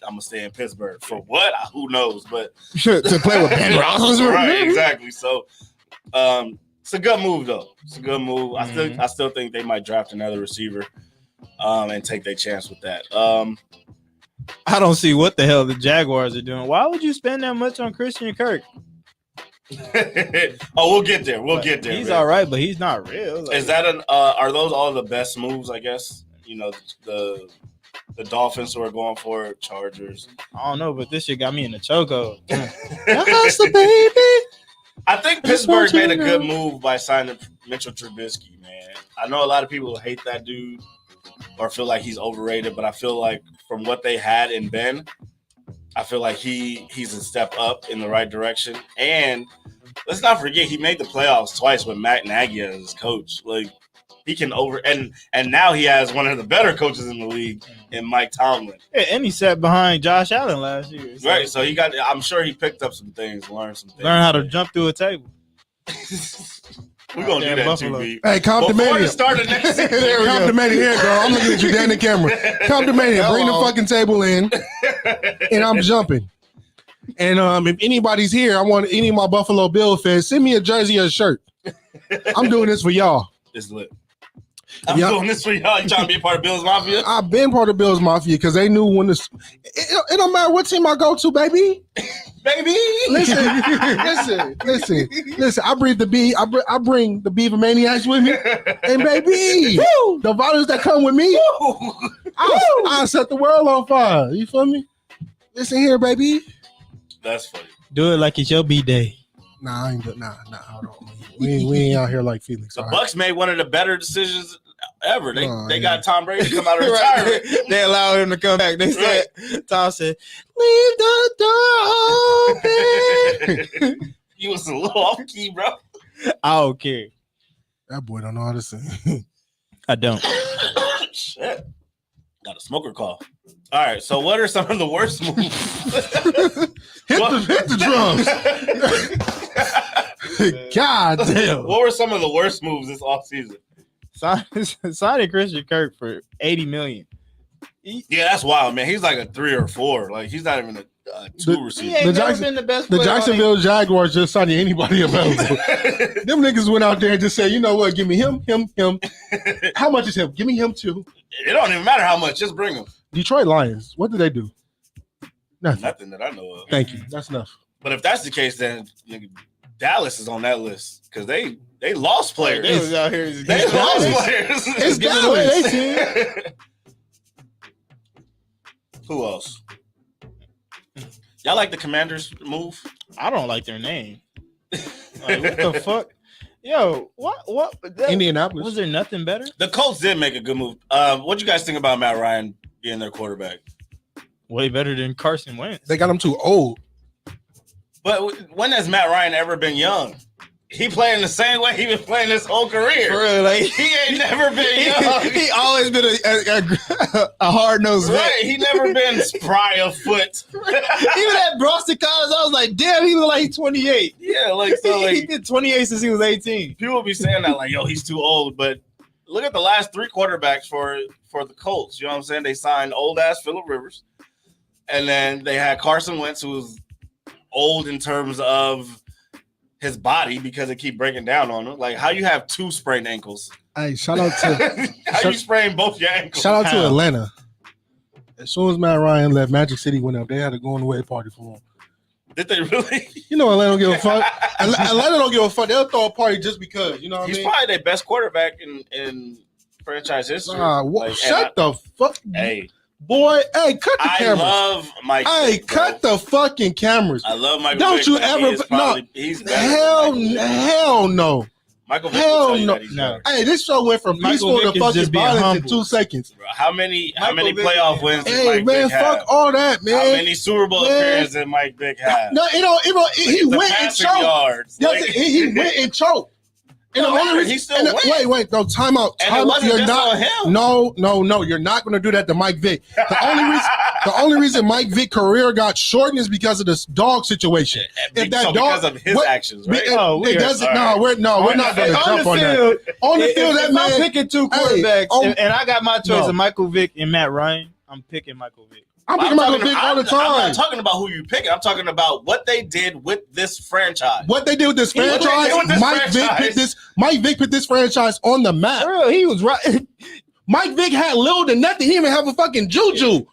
gonna stay in Pittsburgh for what? Who knows?" But to play with Ben Roethlisberger, right? Exactly. So, it's a good move, though. It's a good move. I still think they might draft another receiver, and take their chance with that. I don't see what the hell the Jaguars are doing. Why would you spend that much on Christian Kirk? We'll get there. He's man. all right, but he's not real. Is that are those all the best moves? I guess the Dolphins who are going for it, Chargers. I don't know, but this shit got me in the chokehold. That's the baby. I think Pittsburgh made a good move by signing Mitchell Trubisky. Man, I know a lot of people hate that dude or feel like he's overrated, but I feel like from what they had in Ben, I feel like he's a step up in the right direction. And let's not forget, he made the playoffs twice with Matt Nagy as his coach. Like, he can and now he has one of the better coaches in the league in Mike Tomlin. Yeah, and he sat behind Josh Allen last year. So. Right, so I'm sure he picked up some things, learned some things. Learn how to jump through a table. We're going to do that Buffalo. too, B. Hey, Comptomania. Start the next Comptomania here, girl. I'm looking at you down the camera. Comptomania, bring the fucking table in, and I'm jumping. And if anybody's here, I want any of my Buffalo Bill fans, send me a jersey or a shirt. I'm doing this for y'all. It's lit. I'm doing this for y'all. You trying to be a part of Bills Mafia? I've been part of Bills Mafia because they knew when this. It don't matter what team I go to, baby. Baby, listen. I bring the Beaver Maniacs with me, and baby, the violence that come with me, I'll set the world on fire. You feel me? Listen here, baby. That's funny. Do it like it's your B-day. Nah, I ain't good. Nah. Hold on. We ain't out here like Felix. The Bucks made one of the better decisions ever. They got Tom Brady to come out of retirement. They allowed him to come back. They said, Tom said, leave the door open. You was a little off key, bro. I don't care. That boy don't know how to sing. I don't. Shit. Got a smoker call. All right, so what are some of the worst moves? hit the drums. God damn. What were some of the worst moves this offseason? Signing Christian Kirk for $80 million. Yeah, that's wild, man. He's like a 3 or 4. Like, he's not even a 2 receiver. He ain't never been the best the player Jacksonville Jaguars just signed anybody available. Them niggas went out there and just said, you know what? Give me him. How much is him? Give me him too. It don't even matter how much. Just bring him. Detroit Lions. What did they do? Nothing that I know of. Thank you. That's enough. But if that's the case, then Dallas is on that list because they lost players. They was out here. They lost players. It's Dallas. Who else? Y'all like the Commanders move? I don't like their name. Like, what the fuck? Yo, what? Indianapolis. Was there nothing better? The Colts did make a good move. What you guys think about Matt Ryan being their quarterback? Way better than Carson Wentz. They got him too old. But when has Matt Ryan ever been young? He playing the same way he been playing his whole career. For real, like he ain't never been young. He always been a hard-nosed vet. Right, he never been spry of foot. Even at Boston College, I was like, damn, he look like he's 28. Yeah, like so, like he did 28 since he was 18. People be saying that, like, yo, he's too old. But look at the last 3 quarterbacks for the Colts. You know what I'm saying? They signed old-ass Phillip Rivers. And then they had Carson Wentz, who was old in terms of his body because it keep breaking down on him. Like, how you have 2 sprained ankles? Hey, shout out to how you sprain both your ankles? Shout out to Atlanta. As soon as Matt Ryan left, Magic City went up. They had a going away party for him. Did they really? You know, Atlanta don't give a fuck. Atlanta don't give a fuck. They'll throw a party just because. You know what I mean? He's probably their best quarterback in franchise history. Shut the fuck. Hey. Boy, hey, cut the cameras. I love Mike. Hey, cut the fucking cameras. I love Mike. Don't you ever? He's better hell no. Michael Vick Hell will tell you no. that he's No. better. Hey, this show went from Michael peaceful to Vick is fucking just being violence in humble. 2 seconds. Bro, how many Michael Vick playoff is- wins did Hey, Mike man, Vick fuck have? all that, man. How many Super Bowl Man. appearances did Mike Vick have? No, he The went and passing choked. yards. Yes, Like- he went and choked. And No the only matter, reason, he still and went. wait, no, time out. And Time it out. wasn't You're just not, on him. No, you're not going to do that to Mike Vick. The only reason Mike Vick's career got shortened is because of this dog situation. If that So dog, because of his actions, right? It doesn't. No, we're not going to jump on that. field, On the field, if that I'm man. picking two Hey, quarterbacks, oh, and I got my choice no. of Michael Vick and Matt Ryan, I'm picking Michael Vick. I'm picking Michael Vick all the I'm time. not talking about who you picking. I'm talking about what they did with this franchise. What they did with this What they franchise, did with this Mike Vick put this franchise on the map. For real, he was right. Mike Vick had little to nothing. He didn't even have a fucking Juju.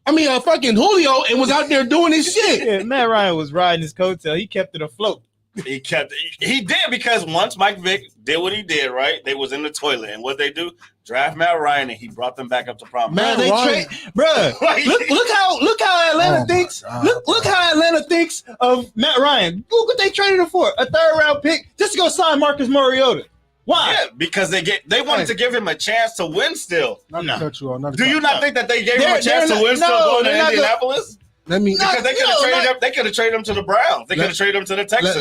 I mean, a fucking Julio, and was out there doing his shit. Yeah, Matt Ryan was riding his coattail. He kept it afloat. He did, because once Mike Vick did what he did, right? They was in the toilet, and what they do? Draft Matt Ryan, and he brought them back up to prominence. Matt They Ryan. bruh. Like- Look how Atlanta Oh, thinks. my God. Look how Atlanta thinks of Matt Ryan. Look what they traded him for. A 3rd round pick just to go sign Marcus Mariota. Why? Yeah, because they wanted to give him a chance to win still. Not to cut you off. Do you not think that they gave him They're- a chance they're to win not- still no, going to they're not Indianapolis? Let me. Because they could have traded him. They could have traded him to the Browns. They could have traded him to the Texans.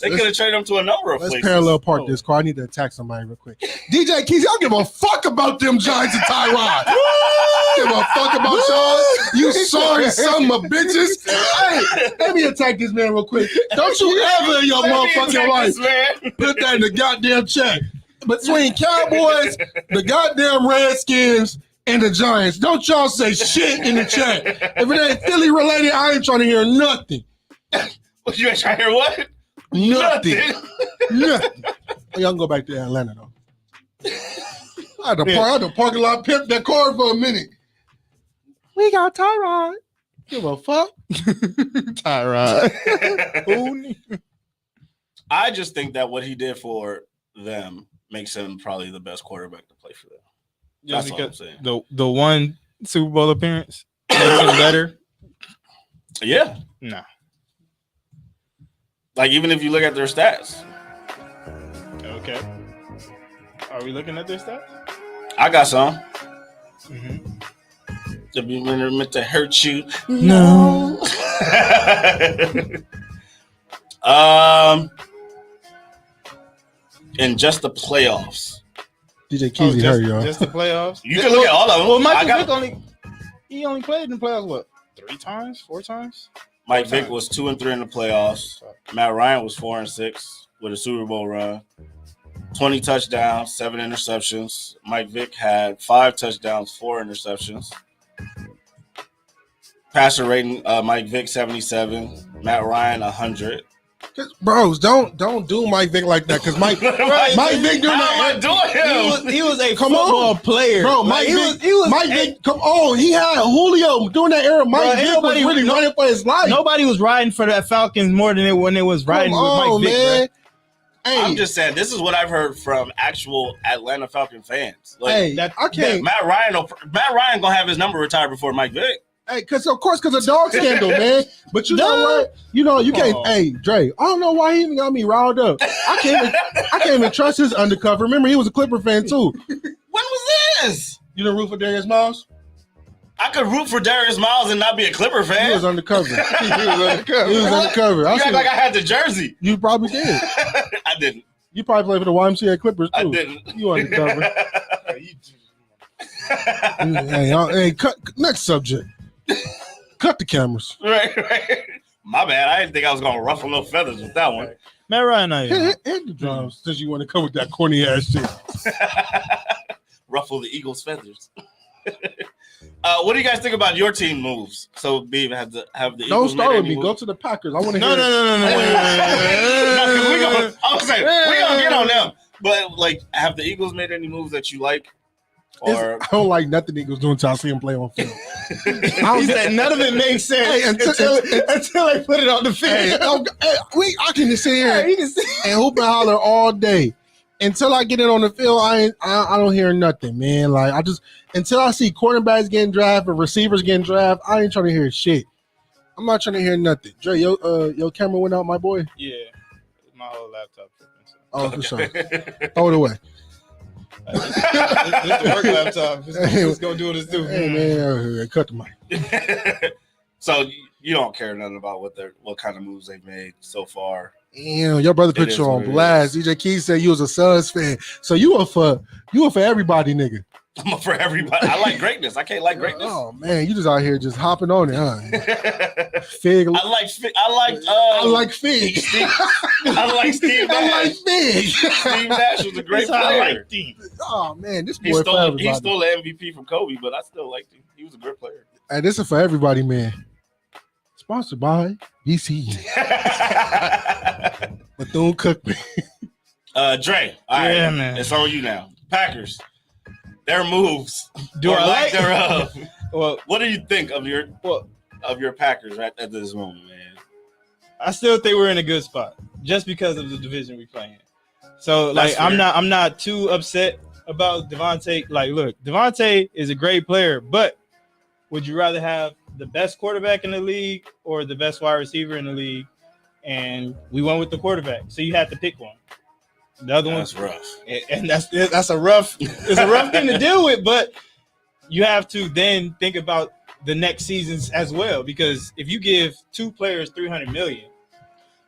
They could have traded him to a number of Let's places. parallel park this car. I need to attack somebody real quick. DJ Keys, I don't give a fuck about them Giants and Tyrod. I don't give a fuck about y'all. You sorry son of a bitches. Hey, let me attack this man real quick. Don't you ever in your Let me motherfucking attack life this man. put that in the goddamn chat. Between Cowboys, the goddamn Redskins, and the Giants. Don't y'all say shit in the chat. If it ain't Philly related, I ain't trying to hear nothing. You ain't trying to hear what? Nothing. Nothing. Oh, y'all can go back to Atlanta though. I had to parking lot pimp that car for a minute. We got Tyrod. Give a fuck. Tyrod. I just think that what he did for them makes him probably the best quarterback to play for them. That's all I'm saying. The one Super Bowl appearance makes him better. Yeah. No. Like, even if you look at their stats. Okay. Are we looking at their stats? I got some. Mm-hmm. To be meant to hurt you. No. In just the playoffs. DJ Keezy hurt y'all. Just the playoffs. You can look at all of them. Well, Michael Vick only played in the playoffs what? 3 times? 4 times? Mike Vick was 2-3 in the playoffs. Matt Ryan was 4-6 with a Super Bowl run. 20 touchdowns, 7 interceptions. Mike Vick had 5 touchdowns, 4 interceptions. Passer rating, Mike Vick 77, Matt Ryan 100. Bros, don't do Mike Vick like that, because Mike Vick doing How am I that. doing him? He was a Come football on. player. Bro, Like, Mike Vick, come on. He had Julio during that era. Mike Vick was everybody- really running for his life. Nobody was riding for that Falcons more than when it was riding Come with on, Mike Vick. man. Bro. Hey, I'm just saying, this is what I've heard from actual Atlanta Falcon fans. Like, hey, I can't. Matt Ryan gonna have his number retired before Mike Vick. Hey, because of dog scandal, man. But you know what? You can't. Oh. Hey, Dre, I don't know why he even got me riled up. I can't even trust his undercover. Remember, he was a Clipper fan too. When was this? You didn't root for Darius Miles? I could root for Darius Miles and not be a Clipper fan. He was undercover. He was undercover. You act like I had the jersey. You probably did. I didn't. You probably played for the YMCA Clippers too. I didn't. You undercover. Hey, cut. Next subject. Cut the cameras. Right. My bad. I didn't think I was gonna ruffle no feathers with that one. Matt Ryan, Hit the drums since you want to come with that corny ass shit. Ruffle the Eagles' feathers. What do you guys think about your team moves? So, Beav, have the Don't Eagles start made with any me. Go moves? to the Packers. I want to No. hear. We gonna get on them. But like, have the Eagles made any moves that you like? Or I don't like nothing Eagles doing until I see him play on film. He said none of it makes sense Hey, until they put it on the field. I can just sit here You can see. and hoop and holler all day until I get it on the field. I don't hear nothing, man. Like until I see quarterbacks getting drafted, receivers getting drafted, I ain't trying to hear shit. I'm not trying to hear nothing. Dre, your camera went out, my boy. Yeah, my whole laptop. Oh, for sure. Throw it away. This the work laptop. Let's go do what it's do. Hey man, cut the mic. So you don't care nothing about what kind of moves they've made so far. Damn, your brother put you on blast. DJ Keys said you was a Suns fan, so you were for everybody, nigga. I'm for everybody. I like greatness. I can't like greatness. Oh man, you just out here just hopping on it, huh? Fig. I like Fig. I like Fig. I like Steve Nash. I like Fig. Steve Nash was a great player. Oh man, this boy He stole the MVP from Kobe, but I still liked him. He was a great player. Hey, this is for everybody, man. Sponsored by BC. Bethune-Cookman. Dre. All right, Yeah, man. It's on you now. Packers. Their moves. Do I like thereof. Well, What do you think of your Packers right at this moment, man? I still think we're in a good spot just because of the division we play in. So, That's like, fair. I'm not too upset about Devontae. Like, look, Devontae is a great player, but would you rather have the best quarterback in the league or the best wide receiver in the league? And we went with the quarterback, so you had to pick one. The other That's one, rough. and that's a rough. It's a rough thing to deal with, but you have to then think about the next seasons as well, because if you give two players $300 million,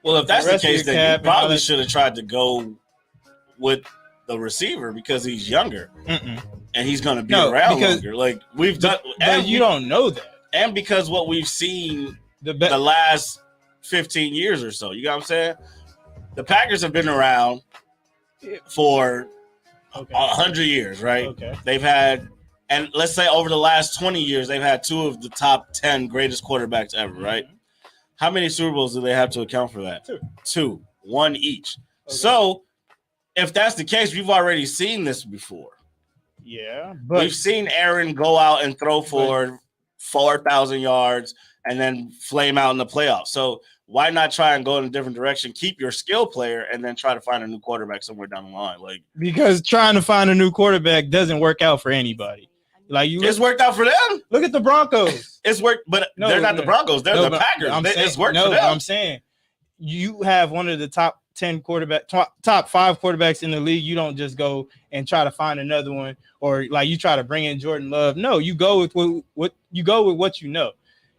Well, if that's the rest of case, your then cap you and all probably that- should have tried to go with the receiver because he's younger mm-mm. and he's going to be No, around because- longer. Like we've done, but you don't know that. and because what we've seen The the best. last 15 years or so, you got what I'm saying? The Packers have been around for Okay. 100 years, right? Okay. They've had, and let's say over the last 20 years, they've had two of the top 10 greatest quarterbacks ever, right? How many Super Bowls do they have to account for that? Two. One each. Okay. So if that's the case, we've already seen this before. Yeah, but We've seen Aaron go out and throw for 4,000 yards and then flame out in the playoffs. So why not try and go in a different direction, keep your skill player, and then try to find a new quarterback somewhere down the line? Like, because trying to find a new quarterback doesn't work out for anybody. Like you it's worked out for them. look at the Broncos. It's worked, but No, they're not the no. Broncos. They're No, the but Packers. I'm saying, It's worked no, for them. I'm saying you have one of the top 10 top 5 quarterbacks in the league. You don't just go and try to find another one, or like you try to bring in Jordan Love. No, you go with what you go with what you know.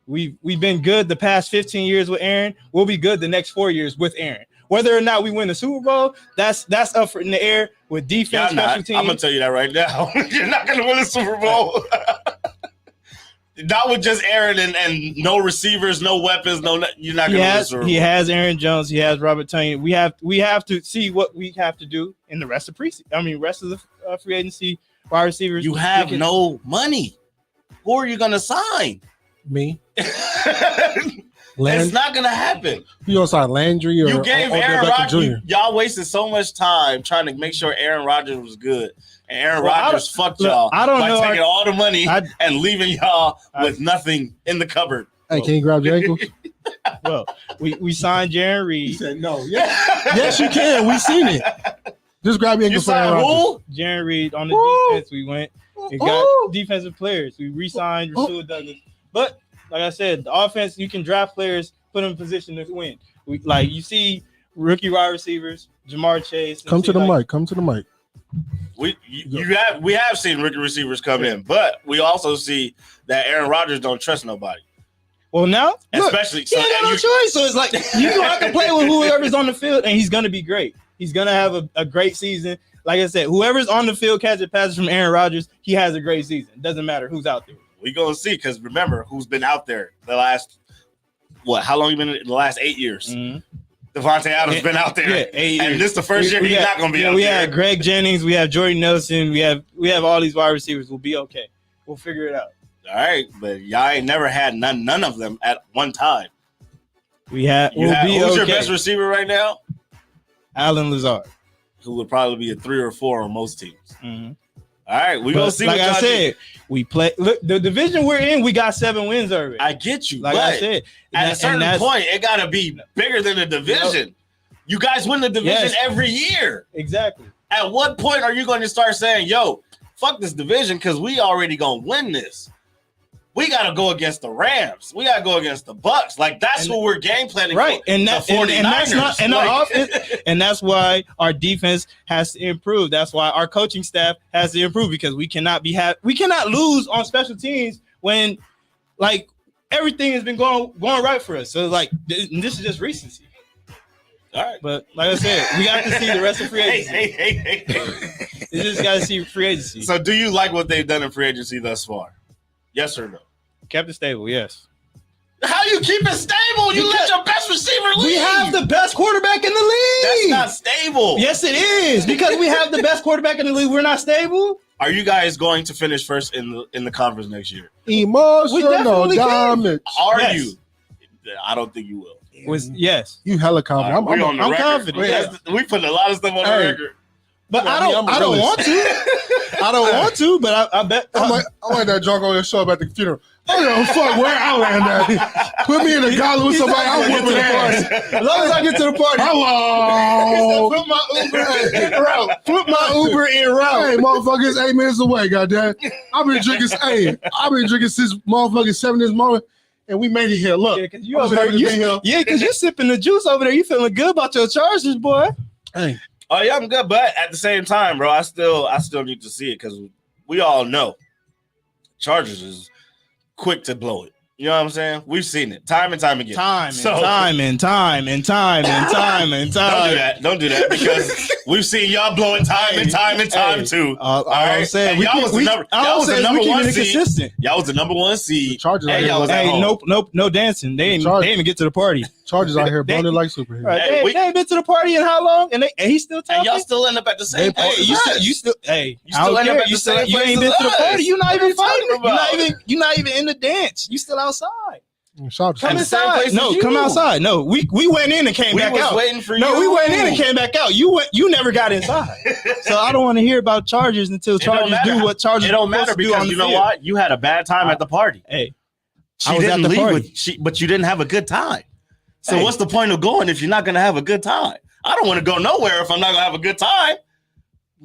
We've been good the past 15 years with Aaron. We'll be good the next 4 years with Aaron. Whether or not we win the Super Bowl, that's up in the air with defense, special teams. I'm gonna tell you that right now. You're not gonna win a Super Bowl. Not with just Aaron and no receivers, no weapons, you're not gonna win a Super Bowl. He has Aaron Jones. He has Robert Tonyan. We have to see what we have to do in the rest of rest of the free agency wide receivers. You have no money. Who are you gonna sign? Me. It's not gonna happen. You gonna sign Landry or You gave Odell Aaron Beckham Rodgers. Jr.? Y'all wasted so much time trying to make sure Aaron Rodgers was good, and Aaron Well, Rodgers fucked look, y'all I don't by know. taking all the money and leaving y'all I- with nothing in the cupboard. Hey, can you grab your ankles? Well, we signed Jaron He Reed. said no. Yes, you can. We seen it. Just grab your You ankles for Aaron signed Rodgers. who? Jaron Reed on the Woo! defense. We went and got Woo! defensive players. We re-signed Rasul Douglas. But like I said, the offense, you can draft players, put them in position to win. You see rookie wide receivers, Jamar Chase. Come to the mic. Come to the mic. We have seen rookie receivers come in, but we also see that Aaron Rodgers don't trust nobody, Well, now look, especially. he ain't got no choice. So it's like you gonna have to play with whoever's on the field, and he's gonna be great. He's gonna have a great season. Like I said, whoever's on the field catching passes from Aaron Rodgers, he has a great season. Doesn't matter who's out there. We gonna see, because remember who's been out there the last how long you been in the last 8 years? Mm-hmm. Devontae Adams been out there, 8 years. and this the first year he's not gonna be out we there. have Greg Jennings, we have Jordan Nelson, we have all these wide receivers. We'll be okay. We'll figure it out. All right, but y'all ain't never had none of them at one time. We'll be who's okay. your best receiver right now? Alan Lazard. Who would probably be a 3 or 4 on most teams. Mm-hmm. All right, we gonna see. Like what I y'all said, we play. Look, the division we're in, we got 7 wins already. I get you, like but I said, at a certain point, it gotta be bigger than the division. You guys win the division every year. Exactly. At what point are you going to start saying, "Yo, fuck this division," because we already gonna win this? we got to go against the Rams. We got to go against the Bucks. Like, that's what we're game planning right. for. And that, the 49ers. and that's not, and, our offense, and that's why our defense has to improve. That's why our coaching staff has to improve, because we cannot lose on special teams when, like, everything has been going right for us. So, like, this is just recency. All right. But like I said, we got to see the rest of free agency. Hey. You just got to see free agency. So do you like what they've done in free agency thus far? Yes or no? Kept it stable, yes. How you keep it stable? You let your best receiver leave. We have the best quarterback in the league. That's not stable. Yes, it is. Because we have the best quarterback in the league, we're not stable. Are you guys going to finish first in the conference next year? Emotional damage. Are Yes. you? I don't think you will. Yes. You hella confident. We're on the I'm record. confident. Yes. We put a lot of stuff on the record. But Yeah, I don't want to. I don't want to, but I bet. I'm like that drunk on the show about the funeral. I don't give a fuck where I land at. Put me in a gala with somebody. I'm whipping ass. As long as I get to the party. Hello. Put my Uber in route. Put my Uber in route. Hey, motherfuckers, 8 minutes away, goddamn. I've been drinking since motherfucking 7 this morning, and we made it here. Look, Yeah, because you sipping the juice over there. You feeling good about your Chargers, boy. Hey. Oh yeah, I'm good, but at the same time, bro, I still need to see it, because we all know Chargers is quick to blow it. You know what I'm saying? We've seen it time and time again. Time and time. Don't do that. Don't do that, because we've seen y'all blowing time and time too. All right, saying y'all was the number one seed. Consistent. Y'all was the number one seed. The Chargers and y'all was at Hey, home. no dancing. They ain't even get to the party. Chargers out here blowing it like superheroes. Right. Hey, they ain't been to the party in how long? And he's still talking. And y'all still end up at the same place. You still You still end up at the same you place ain't as been to the us. party. You're not even What are you fighting. talking about? You're not even in the dance. You still outside. Shout Come the same place inside. No, as you. come outside. No, we went in and came We back was out. waiting for you. No, we went in and came back out. You never got inside. So I don't want to hear about Chargers until Chargers do what Chargers. It don't matter, supposed to do because on the you know field. what? You had a bad time at the party. Hey, She I was didn't at the leave party. but you didn't have a good time. So Hey. what's the point of going if you're not gonna have a good time? I don't want to go nowhere if I'm not gonna have a good time.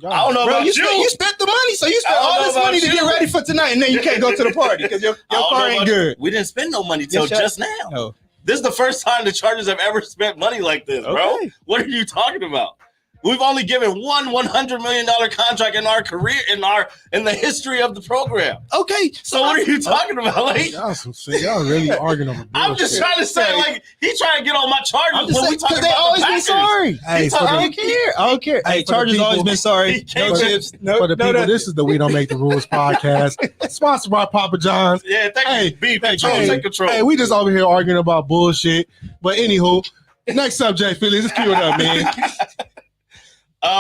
I don't know bro, about you spent the money, so you spent I don't all know this about money to you. get ready for tonight, and then you can't go to the party because your I don't car know ain't about- good. We didn't spend no money till Yes, just now. No. This is the first time the Chargers have ever spent money like this, bro. Okay. What are you talking about? We've only given one $100 million contract in our career, in the history of the program. Okay, So what are you talking about? Like, Y'all really arguing over bullshit. I'm just trying to say, like, he trying to get on my Chargers I'm just when we saying, talking because they about always the been Packers. sorry. Hey, for I the, don't care. I don't care. Hey, for the Chargers always people- been sorry. He can't No just- chips. No, for the no, people, no. this is the We Don't Make the Rules podcast, sponsored by Papa John's. Yeah, thank Hey, you. Be control, take control. Hey, we just over here arguing about bullshit. But anywho, next subject, Philly. Let's cue it up, man.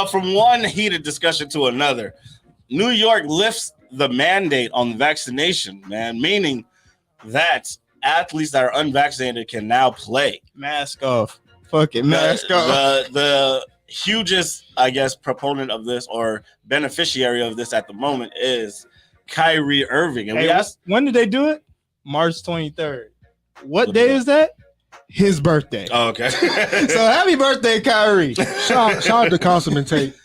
From one heated discussion to another, New York lifts the mandate on vaccination, man, meaning that athletes that are unvaccinated can now play. Mask off. Fuck it, mask off. The hugest, I guess, proponent of this or beneficiary of this at the moment is Kyrie Irving. And we Hey, asked, when did they do it? March 23rd. What day is that? His birthday. oh, okay. So happy birthday, Kyrie. Shout out to Councilman Tate.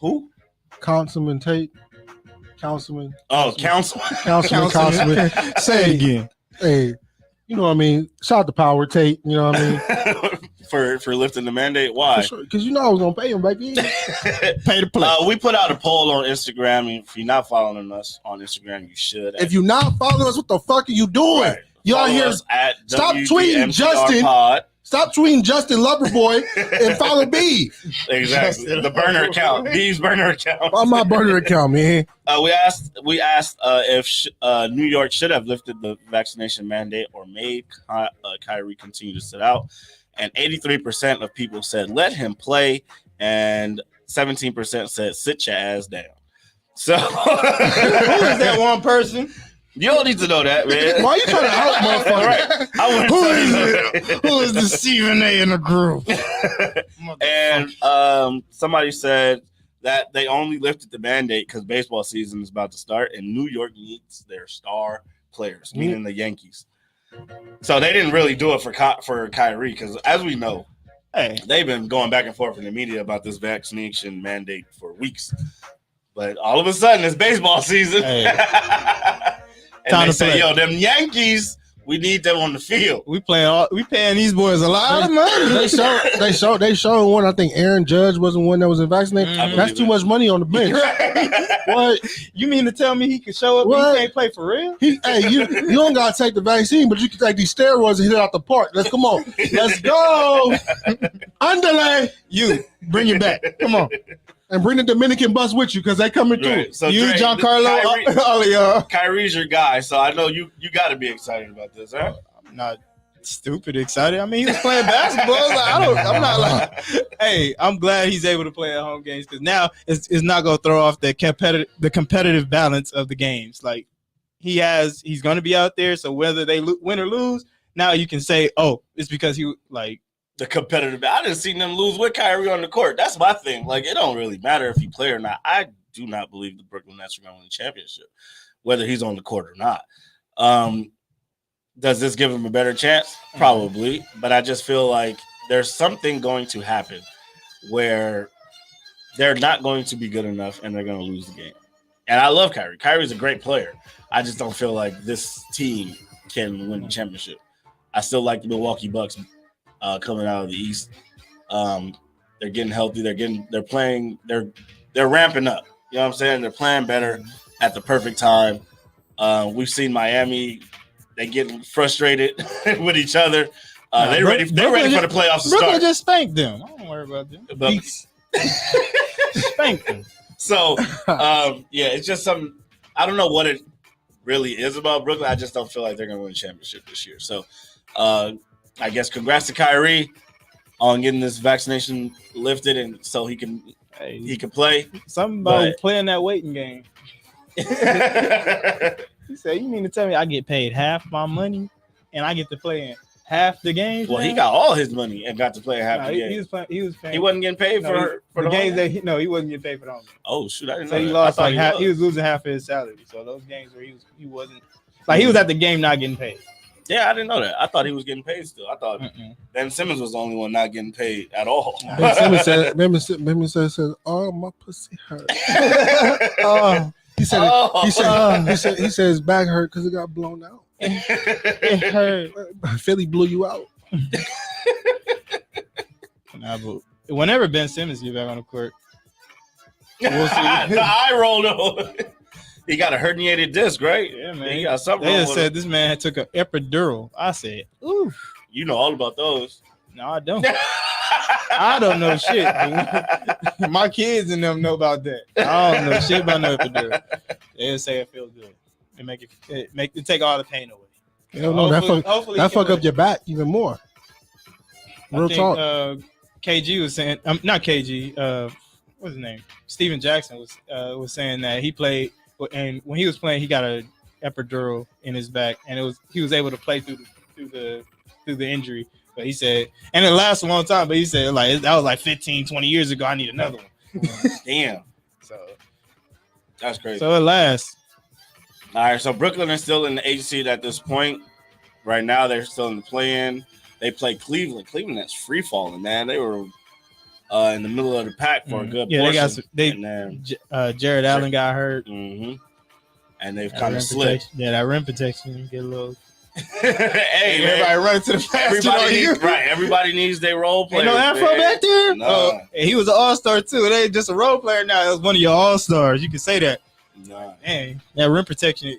Who? Councilman Tate. Councilman. Oh, council. Councilman. Say it again. Hey, you know what I mean? Shout out to Power Tate. You know what I mean? for lifting the mandate. Why? Because you know I was going to pay him back then. Pay to play. We put out a poll on Instagram. If you're not following us on Instagram, you should. If you're not following us, what the fuck are you doing? Right. Y'all Follow here. us at Stop WDMTR tweeting Justin. Pod. Stop tweeting Justin Loverboy and follow B Exactly. The burner account. B's burner account. on my burner account, man. We asked if New York should have lifted the vaccination mandate or made Kyrie continue to sit out. And 83% of people said let him play, and 17% said sit your ass down. So Who is that one person? you don't need to know that, man. Why you trying to out motherfucker? Right. I wouldn't Who tell is you. it? Who is the Stephen A in the group? And somebody said that they only lifted the mandate because baseball season is about to start, and New York needs their star players, meaning the Yankees. So they didn't really do it for Kyrie because, as we know, Hey, they've been going back and forth in the media about this vaccination mandate for weeks. But all of a sudden, it's baseball season. Hey. And they say, yo, them Yankees, we need them on the field. We paying these boys a lot of money. They showed one. I think Aaron Judge wasn't one that was vaccinated. That's too much money on the bench. What? You mean to tell me he can show up and he can't play for real? You don't gotta take the vaccine, but you can take these steroids and hit it out the park. Come on. Let's go. Underlay. You bring it back. Come on. And bring the Dominican bus with you because they coming through. So you, Giancarlo, all of y'all. Kyrie's your guy, so I know you got to be excited about this, huh? I'm not stupid excited. I mean, he was playing basketball. I'm not like, hey, I'm glad he's able to play at home games because now it's not going to throw off the competitive balance of the games. Like he's going to be out there, so whether they win or lose, now you can say, oh, it's because he like. The competitive. I didn't see them lose with Kyrie on the court. That's my thing. Like, it don't really matter if he play or not. I do not believe the Brooklyn Nets are going to win the championship, whether he's on the court or not. Does this give him a better chance? Probably. But I just feel like there's something going to happen where they're not going to be good enough and they're going to lose the game. And I love Kyrie. Kyrie's a great player. I just don't feel like this team can win the championship. I still like the Milwaukee Bucks. Coming out of the East, they're getting healthy. They're playing. They're ramping up. You know what I'm saying? They're playing better at the perfect time. We've seen Miami. They get frustrated with each other. They're ready for the playoffs to start. Brooklyn just spanked them. I don't worry about them. Spanked them. So it's just something. I don't know what it really is about Brooklyn. I just don't feel like they're going to win the championship this year. So. I guess congrats to Kyrie on getting this vaccination lifted, and so he can play. Something about playing that waiting game. He said, "You mean to tell me I get paid half my money and I get to play in half the games?" Well, he got all his money and got to play half the game. He was paying. He wasn't getting paid for the games that he wasn't getting paid for them. Oh shoot! I didn't know. So he lost like half. He was losing half of his salary. So those games where he wasn't like he was at the game not getting paid. Yeah, I didn't know that. I thought he was getting paid still. I thought Ben Simmons was the only one not getting paid at all. Ben Simmons said, "Oh, my pussy hurt." He said his back hurt because it got blown out. It hurt. Philly blew you out. Nah, but whenever Ben Simmons get back on the court, we'll see. The eye rolled over. He got a herniated disc, right? Yeah, man. He got something they wrong just with said this man took an epidural. I said, ooh. You know all about those. No, I don't. I don't know shit. My kids and them know about that. I don't know shit about no epidural. They just say it feels good. It make it take all the pain away. Hell no, that fuck up your back even more. Real talk. KG was saying, not KG. What's his name? Steven Jackson was saying that he played. And when he was playing, he got an epidural in his back, and he was able to play through the injury. But he said, and it lasts a long time. But he said, like that was like 15, 20 years ago. I need another one. Damn. So that's crazy. So it lasts. All right. So Brooklyn is still in the 8th seed at this point. Right now, they're still in the play-in. They play Cleveland. Cleveland that's free falling, man. They were in the middle of the pack for a good portion. Jared Allen got hurt. Mm-hmm. And they've kind of slipped. Yeah, that rim protection get a little. Hey, everybody running to the basket. Everybody needs their role player. No Afro back there? Nah. Oh, he was an all-star too. It ain't just a role player now. It was one of your all-stars. You can say that. Nah. Man, that rim protection,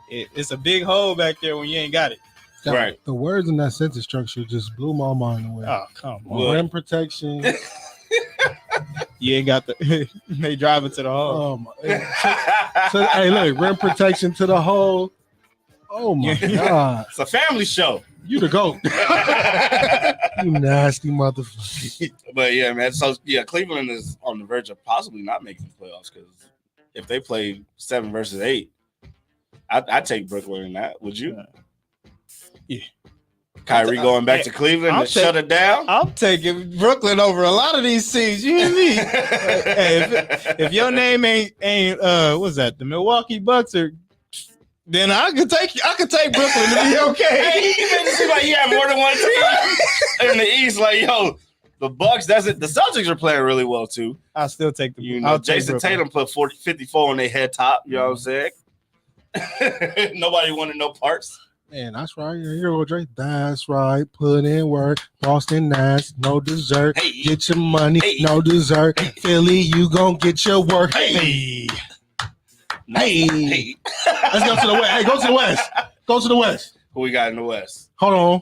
it's a big hole back there when you ain't got it. Right. The words in that sentence structure just blew my mind away. Oh, come on. Rim protection. You ain't got the they drive it to the hole. Oh my. So, hey, look, rim protection to the hole. Oh my God. It's a family show. You the GOAT. You nasty motherfucker. But yeah, man. So yeah, Cleveland is on the verge of possibly not making the playoffs because if they play 7 versus 8, I'd take Brooklyn in that. Would you? Yeah. Kyrie going back to Cleveland to shut it down? I'm taking Brooklyn over a lot of these teams. You hear me? Hey, if your name ain't what's that? The Milwaukee Bucks then I could take Brooklyn to be okay. Hey, you made it seem like you have more than one team in the East. Like, yo, the Bucks, the Celtics are playing really well too. I'll still take the Jason Tatum put 54 on their head top, you know what I'm saying? Nobody wanted no parts. Man, that's right. Here go Drake. That's right. Put in work. Boston, that's no dessert. Hey. Get your money, Hey. no dessert. Philly, you gon' get your work. Hey. Hey. Let's go to the west. Hey, go to the west. Go to the west. Who we got in the West? Hold on.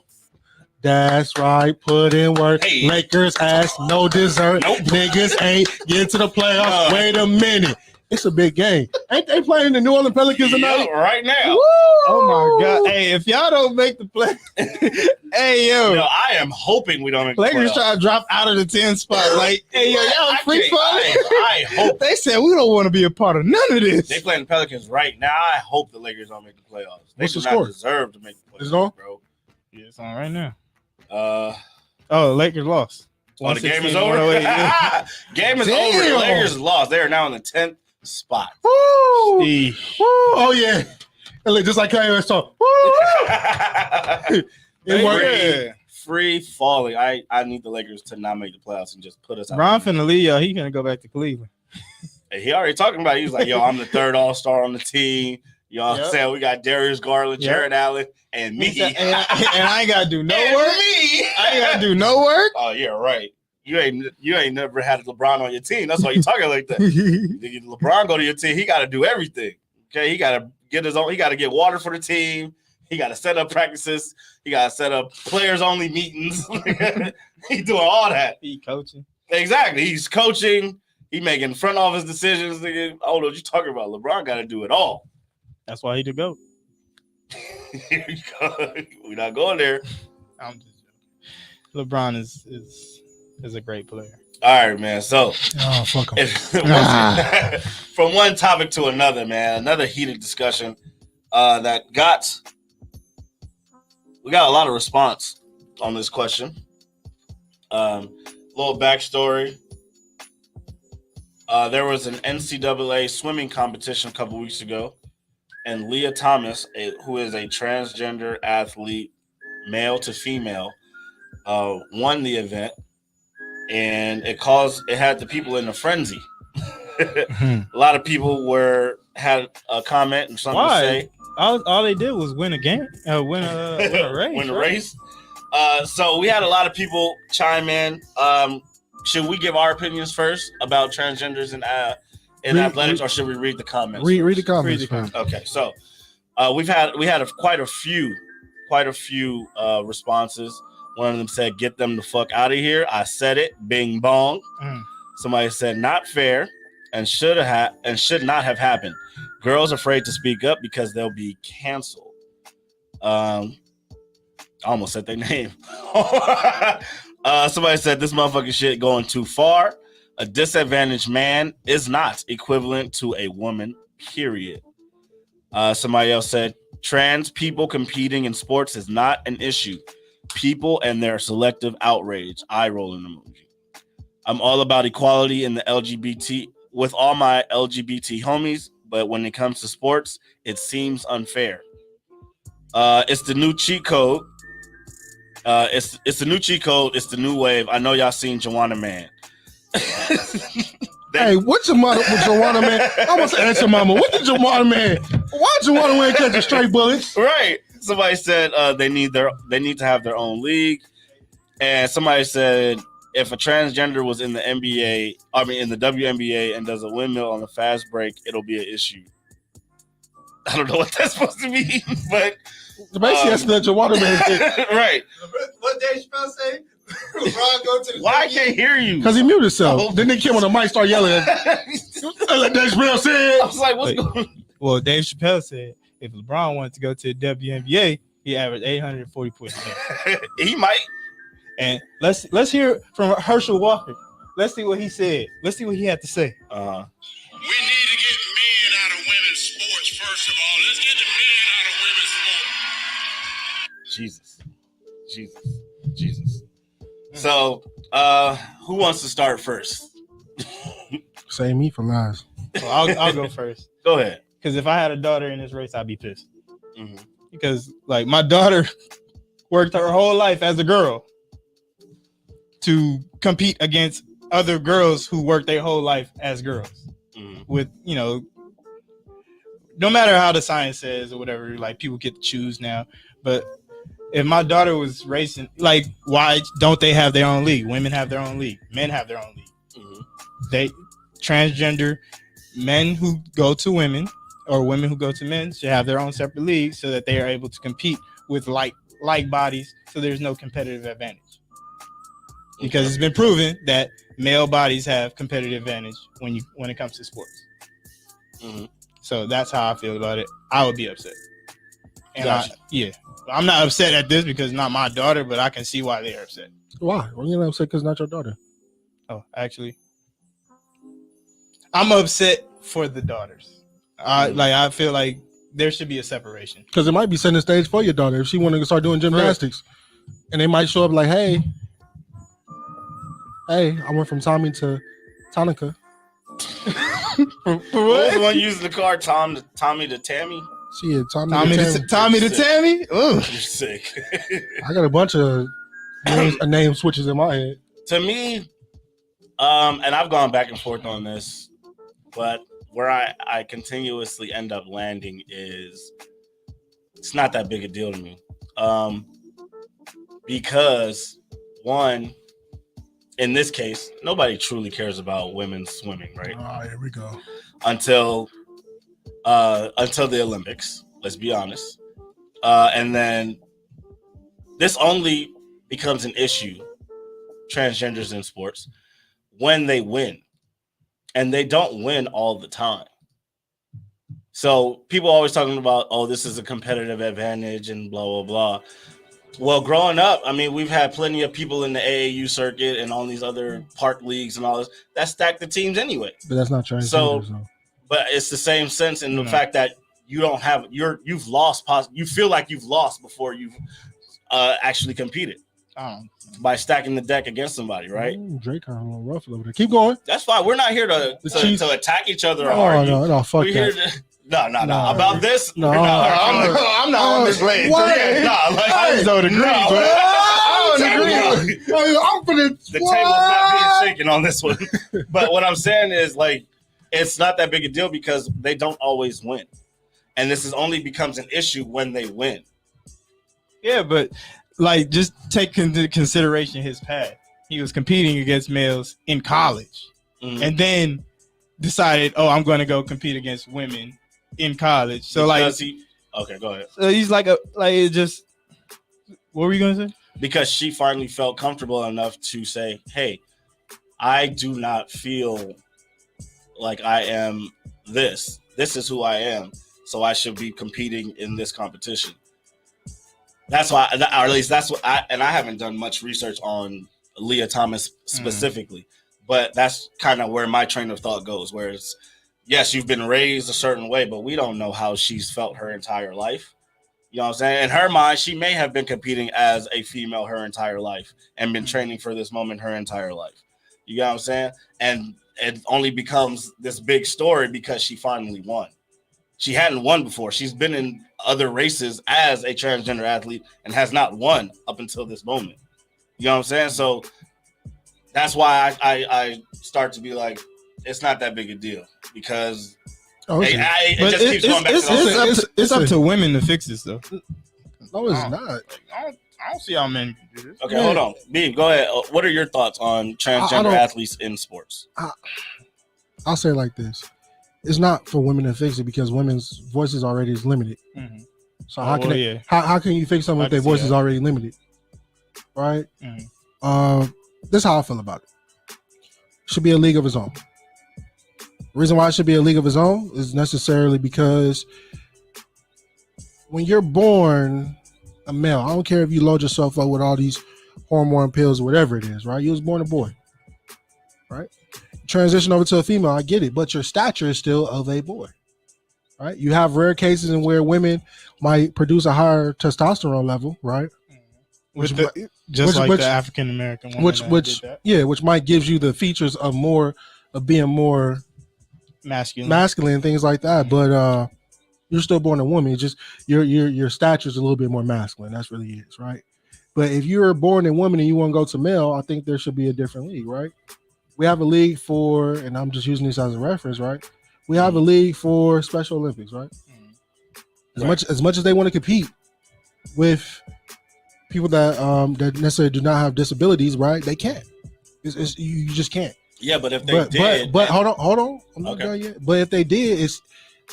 That's right. Put in work. Hey. Lakers ass, no dessert. Nope. Niggas ain't get to the playoffs. Wait a minute. It's a big game. Ain't they playing the New Orleans Pelicans tonight? Right now. Woo! Oh my God! Hey, if y'all don't make the play, hey yo, No, I am hoping we don't make the Lakers playoffs. try to drop out of the 10 spot. Like, hey yo, y'all free falling. I hope They said we don't want to be a part of none of this. they playing the Pelicans right now. I hope the Lakers don't make the playoffs. They What's do the not score? deserve to make the Is it on? playoffs, bro. Yeah, it's on right now. Oh, Oh, the Lakers lost. the game is 116, over. 108, yeah. Game is Damn. over. The Lakers is lost. They are now in the 10th spot. Woo! Hey. Woo! Oh yeah. And look, just like Kanye West talk. Woo! It worked. Yeah. Free falling. I need the Lakers to not make the playoffs and just put us out. Ron finna leave, yo. He gonna go back to Cleveland. Hey, he already talking about it. He was like, yo, I'm the third all-star on the team. You know what I'm Yep. saying? We got Darius Garland, Yep. Jared Allen, and me. And I ain't gotta do no And work. me. I ain't gotta do no work. Oh, yeah, right. You ain't never had LeBron on your team. That's why you talking like that. LeBron go to your team, he got to do everything. Okay, he got to get his own. He got to get water for the team. He got to set up practices. He got to set up players only meetings. He doing all that. He coaching. Exactly. He's coaching. He making front office decisions. Nigga. Oh, what you talking about? LeBron got to do it all. That's why he the GOAT. Here you go. We're not going there. I'm just joking. LeBron is a great player. All right, man. So Oh, fuck him. from one topic to another, man, another heated discussion that we got a lot of response on this question. Little backstory. There was an NCAA swimming competition a couple weeks ago, and Leah Thomas, who is a transgender athlete, male to female, won the event, and it had the people in a frenzy. A lot of people had a comment and something Why? to say. All they did was win a game, win a race. Win the right? race. So we had a lot of people chime in. Should we give our opinions first about transgenders in athletics, or should we read the comments? Read the comments. Read the comments. Okay, so we had quite a few responses. One of them said, "Get them the fuck out of here." I said it. Bing bong. Somebody said, "Not fair and should not have happened. Girls afraid to speak up because they'll be canceled." I almost said their name. Somebody said, "This motherfucking shit going too far. A disadvantaged man is not equivalent to a woman, period." Somebody else said, "Trans people competing in sports is not an issue. People and their selective outrage." Eye rolling emoji. "I'm all about equality in the LGBT with all my LGBT homies, but when it comes to sports, it seems unfair. It's the new cheat code. It's the new cheat code. It's the new wave. I know y'all seen Joanna Man." Hey, what's your mother with Joanna Man? I was ask your mama, what did Joanna Man? Why Joanna Man catching straight bullets? Right. Somebody said they need to have their own league, and somebody said if a transgender was in the in the WNBA and does a windmill on the fast break, it'll be an issue. I don't know what that's supposed to mean, but Basically, that's what Joanna Man did. right. What Dave Chappelle say? LeBron go to the Why I can't hear you? Because he muted himself. Oh. Then they came on the mic, start yelling. Like Dave Chappelle said. I was like, what's Wait. going on? Well, Dave Chappelle said if LeBron wanted to go to the WNBA, he averaged 840 points a game. He might. And let's hear from Herschel Walker. Let's see what he said. Let's see what he had to say. We need to get men out of women's sports, first of all. Let's get the men out of women's sports. Jesus. So, who wants to start first? Save me for lies. Well, I'll go first. Go ahead. Because if I had a daughter in this race, I'd be pissed. Mhm. Because like my daughter worked her whole life as a girl to compete against other girls who worked their whole life as girls Mhm. with, no matter how the science says or whatever, like people get to choose now. But if my daughter was racing, like, why don't they have their own league? Women have their own league. Men have their own league. Mhm. They transgender men who go to women or women who go to men should have their own separate leagues so that they are able to compete with like bodies. So there's no competitive advantage. Because it's been proven that male bodies have competitive advantage when it comes to sports. Mhm. So that's how I feel about it. I would be upset. And Gotcha. I'm not upset at this because it's not my daughter, but I can see why they are upset. Why? Well, you're not upset because not your daughter. Oh, actually, I'm upset for the daughters. I feel like there should be a separation. Because it might be setting the stage for your daughter if she want to start doing gymnastics, and they might show up like, hey, I went from Tommy to Tonica. What was the one using the card? Tommy to Tammy? She is Tommy to Tammy. Ugh. You're sick. I got a bunch of name switches in my head. To me, and I've gone back and forth on this, but where I continuously end up landing is it's not that big a deal to me. Because one, in this case, nobody truly cares about women's swimming, right? Oh, here we go. Until the Olympics, let's be honest. And then this only becomes an issue, transgenders in sports, when they win. And they don't win all the time. So people are always talking about, oh, this is a competitive advantage and blah, blah, blah. Well, growing up, I mean, we've had plenty of people in the AAU circuit and all these other park leagues and all this that stack the teams anyway. But that's not transgender. So, but it's the same sense in the fact that you don't have you've lost. You feel like you've lost before you've actually competed by stacking the deck against somebody, right? Ooh, Drake kind of a little rough over there. Keep going. That's fine. We're not here to attack each other or argue. No, fuck We're that. here to. No. About this, no, I'm not on this lane. I just don't agree. I don't agree. I'm finna. The table's not being shaken on this one. But what I'm saying is, like, it's not that big a deal because they don't always win, and this is only becomes an issue when they win. Yeah, but like, just take into consideration his past. He was competing against males in college, and then decided, oh, I'm going to go compete against women in college. So because okay, go ahead. So he's like it just. What were you going to say? Because she finally felt comfortable enough to say, hey, I do not feel like I am this. This is who I am. So I should be competing in this competition. That's why, or at least that's what I haven't done much research on Leah Thomas specifically, but that's kind of where my train of thought goes, where it's, yes, you've been raised a certain way, but we don't know how she's felt her entire life. You know what I'm saying? In her mind, she may have been competing as a female her entire life and been training for this moment her entire life. You know what I'm saying? And it only becomes this big story because she finally won. She hadn't won before. She's been in other races as a transgender athlete and has not won up until this moment. You know what I'm saying? So that's why I start to be like, it's not that big a deal because it just keeps going back to it's up to women to fix this, though. No, it's not. I don't see how men can do this. Okay, hold on. Beam, go ahead. What are your thoughts on transgender athletes in sports? I'll say it like this. It's not for women to fix it because women's voices already is limited. Mm-hmm. So how can you fix something if their voice is already limited? Right? Mm-hmm. This is how I feel about it. Should be a league of its own. The reason why it should be a league of its own is necessarily because when you're born a male, I don't care if you load yourself up with all these hormone pills or whatever it is, right? You was born a boy, right? Transition over to a female, I get it, but your stature is still of a boy, right? You have rare cases in where women might produce a higher testosterone level, right? The African American woman, which might gives you the features of being more masculine, things like that. But you're still born a woman. It's just your stature is a little bit more masculine. That's really it, right? But if you're born a woman and you want to go to male, I think there should be a different league, right? We have a league for, and I'm just using this as a reference, right? We have a league for Special Olympics, right? As much as they want to compete with people that that necessarily do not have disabilities, right? They can't. You just can't. Yeah, but if they did, but hold on, I'm not done yet. But if they did,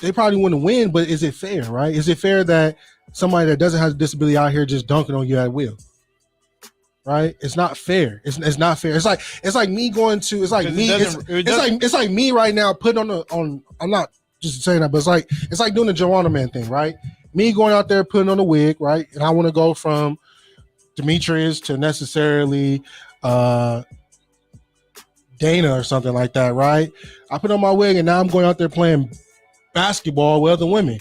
they probably wouldn't win. But is it fair, right? Is it fair that somebody that doesn't have a disability out here just dunking on you at will? Right? It's not fair. It's not fair. It's like me going to. It's like me. It's like me right now putting on. I'm not just saying that, but it's like doing the Joanna Man thing, right? Me going out there putting on a wig, right? And I want to go from Demetrius to necessarily Dana or something like that, right? I put on my wig and now I'm going out there playing basketball with other women.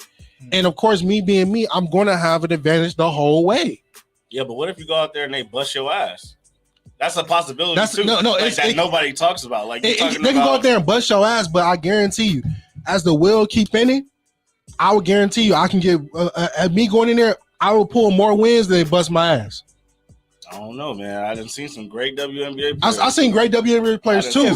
And of course, me being me, I'm going to have an advantage the whole way. Yeah, but what if you go out there and they bust your ass? That's a possibility too. That nobody talks about. Like they can go out there and bust your ass, but I guarantee you, as the wheel keep spinning, I will guarantee you I can get at me going in there, I will pull more wins than they bust my ass. I don't know, man. I done seen some great WNBA players. I seen great WNBA players too.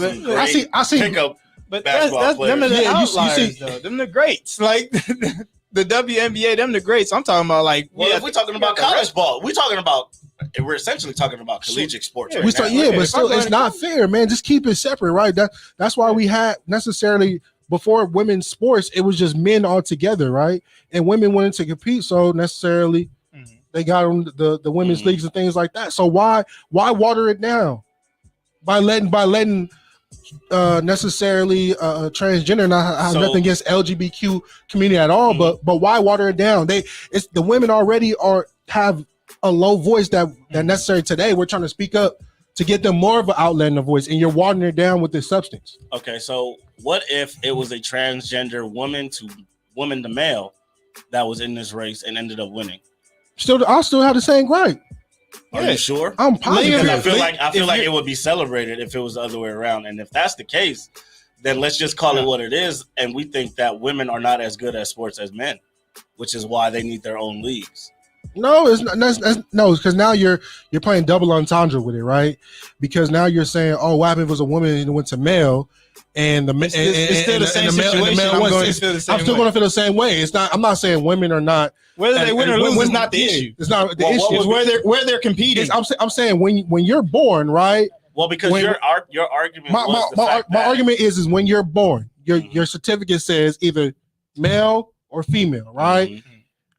I seen pickup but basketball that's players. them are the Yeah, outliers, though. Them the greats. Like the WNBA, them the greats. I'm talking about like. Well, if we're talking about college ball, we're essentially talking about collegiate sports. Right but still, it's not fair, man. Just keep it separate, right? That's why we had necessarily before women's sports, it was just men all together, right? And women wanted to compete, so necessarily. They got on the women's leagues and things like that. So why water it down by letting necessarily transgender, and I have nothing against LGBTQ community at all, but why water it down? It's the women already have a low voice that necessary today. We're trying to speak up to get them more of an outlet in the voice, and you're watering it down with this substance. Okay, so what if it was a transgender woman to male that was in this race and ended up winning? I'll still have the same gripe. Are you sure? I'm positive. I feel like it would be celebrated if it was the other way around. And if that's the case, then let's just call it what it is. And we think that women are not as good at sports as men, which is why they need their own leagues. No, it's not. No, because now you're playing double entendre with it, right? Because now you're saying, "Oh, what happened if it was a woman and went to male?" And I'm still going to feel the same way. It's not. I'm not saying women are not. Whether they win or lose is not the issue. It's not the issue. It's where they're competing. I'm saying when you're born, right? Well, because your argument my argument is when you're born, your certificate says either male or female, right? Mm-hmm.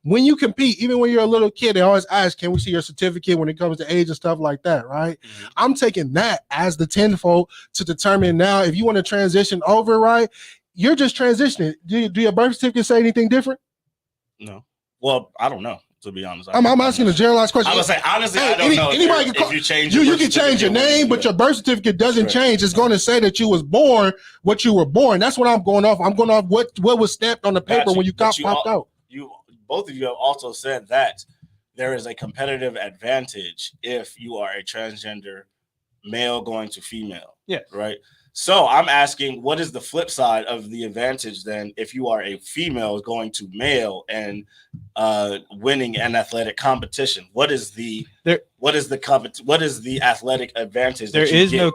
When you compete, even when you're a little kid, they always ask, "Can we see your certificate?" When it comes to age and stuff like that, right? Mm-hmm. I'm taking that as the tenfold to determine now if you want to transition over, right? You're just transitioning. Do your birth certificate say anything different? No. Well, I don't know, to be honest. I'm asking a generalized question. I would say, honestly, I don't know. Anybody if you change you can change your name, but your birth certificate doesn't change. It's going to say that you was born what you were born. That's what I'm going off. I'm going off what was stamped on the paper when you popped out. Both of you have also said that there is a competitive advantage if you are a transgender male going to female. Yeah. Right. So I'm asking, what is the flip side of the advantage then if you are a female going to male and winning an athletic competition? What is the athletic advantage? There is no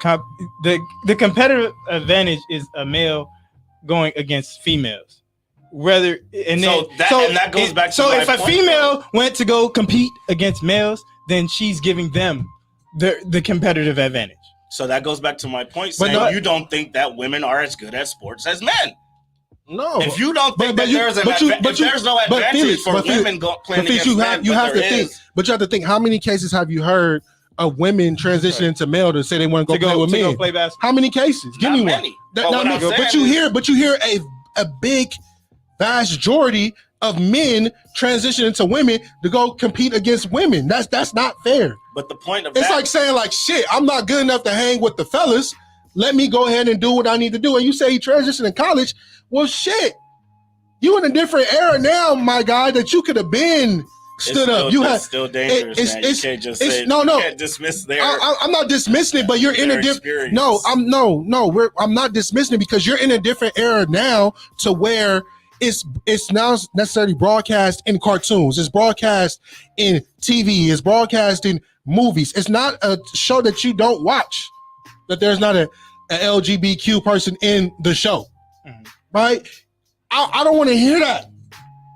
the competitive advantage is a male going against females. That goes back to so my if a point, female went to go compete against males, then she's giving them the competitive advantage. So that goes back to my point, saying you don't think that women are as good at sports as men. No. If you don't think there's no advantage for women playing against men, you have to think, how many cases have you heard of women transitioning into male to say they want to go play with men? Play basketball. How many cases? Give me one. But you hear a big vast majority of men transition into women to go compete against women. That's not fair. But the point of it's like saying like, shit, I'm not good enough to hang with the fellas. Let me go ahead and do what I need to do. And you say you transition in college. Well, shit, you in a different era now, my guy, that you could have been stood up. It's still dangerous, man. You can't just say you can't dismiss their. I'm not dismissing it, but you're in a different. I'm not dismissing it because you're in a different era now to where. It's now necessarily broadcast in cartoons. It's broadcast in TV. It's broadcast in movies. It's not a show that you don't watch. That there's not a LGBTQ person in the show, right? I don't want to hear that.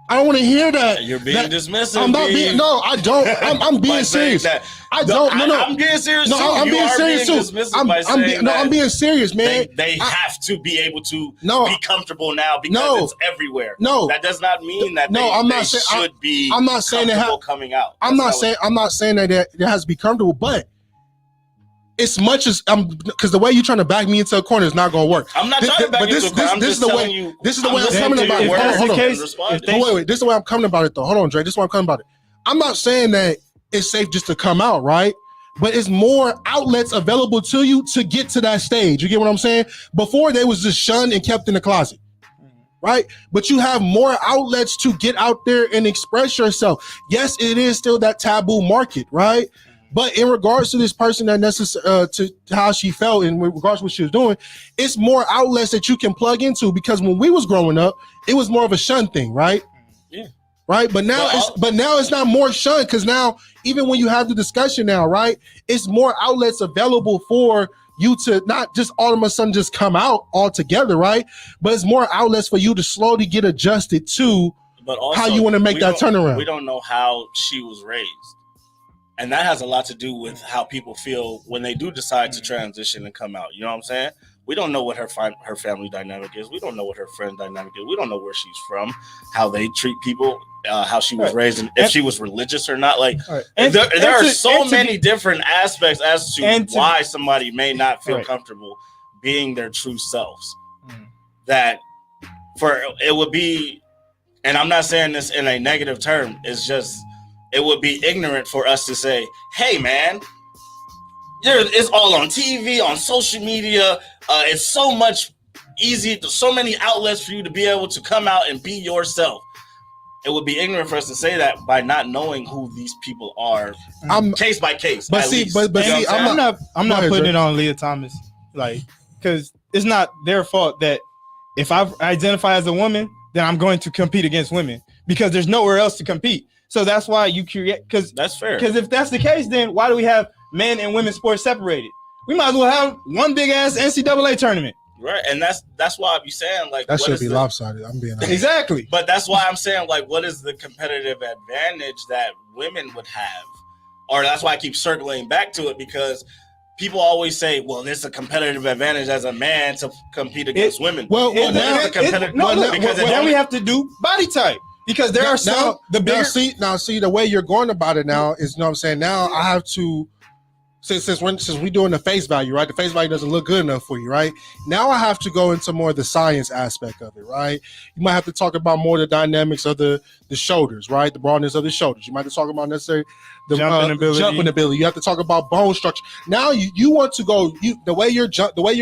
I don't want to hear that. You're being dismissive. I'm not being. No, I don't. I'm being serious. I don't. No. I'm being serious. No, too. I'm being serious too. I'm being serious, man. They have to be able to No. be comfortable now because No. it's everywhere. No. That does not mean that No, I'm not saying- should be. I'm not saying that comfortable coming out. I'm not saying that it has to be comfortable, but as much as because the way you're trying to back me into a corner is not going to work. I'm not trying to back you into a corner. I'm just telling you. This is the way I'm coming about it. Hold on. Wait. This is the way I'm coming about it, though. Hold on, Dre. This is the way I'm coming about it. I'm not saying that it's safe just to come out, right? But it's more outlets available to you to get to that stage. You get what I'm saying? Before, they was just shunned and kept in the closet, right? But you have more outlets to get out there and express yourself. Yes, it is still that taboo market, right? But in regards to this person that to how she felt and in regards to what she was doing, it's more outlets that you can plug into, because when we was growing up, it was more of a shun thing, right? Yeah. Right. But now it's not more shun, because now even when you have the discussion now, right, it's more outlets available for you to not just all of a sudden just come out altogether, right? But it's more outlets for you to slowly get adjusted to how you want to make that turnaround. We don't know how she was raised. And that has a lot to do with how people feel when they do decide to transition and come out. You know what I'm saying? We don't know what her family dynamic is. We don't know what her friend dynamic is. We don't know where she's from, how they treat people, how she was raised, and if she was religious or not. Like, there are so many different aspects as to why somebody may not feel comfortable being their true selves. That it would be, and I'm not saying this in a negative term, it's just, it would be ignorant for us to say, hey, man, it's all on TV, on social media. It's so much easy, so many outlets for you to be able to come out and be yourself. It would be ignorant for us to say that by not knowing who these people are, case by case. But see, I'm not putting it on Leah Thomas, like, because it's not their fault that if I identify as a woman, then I'm going to compete against women, because there's nowhere else to compete. So that's why you create, because that's fair. Because if that's the case, then why do we have men and women's sports separated? We might as well have one big ass NCAA tournament. Right, and that's why I be saying, like, that should be lopsided. I'm being honest. Exactly. But that's why I'm saying, like, what is the competitive advantage that women would have? Or that's why I keep circling back to it, because people always say, well, there's a competitive advantage as a man to compete against women. Now we have to do body type. Because there are some see the way you're going about it now is, you know what I'm saying? Now I have to, since we doing the face value, right? The face value doesn't look good enough for you, right? Now I have to go into more of the science aspect of it, right? You might have to talk about more the dynamics of the shoulders, right? The broadness of the shoulders. You might have to talk about necessarily the jumping ability. You have to talk about bone structure. Now you want to go, the way you're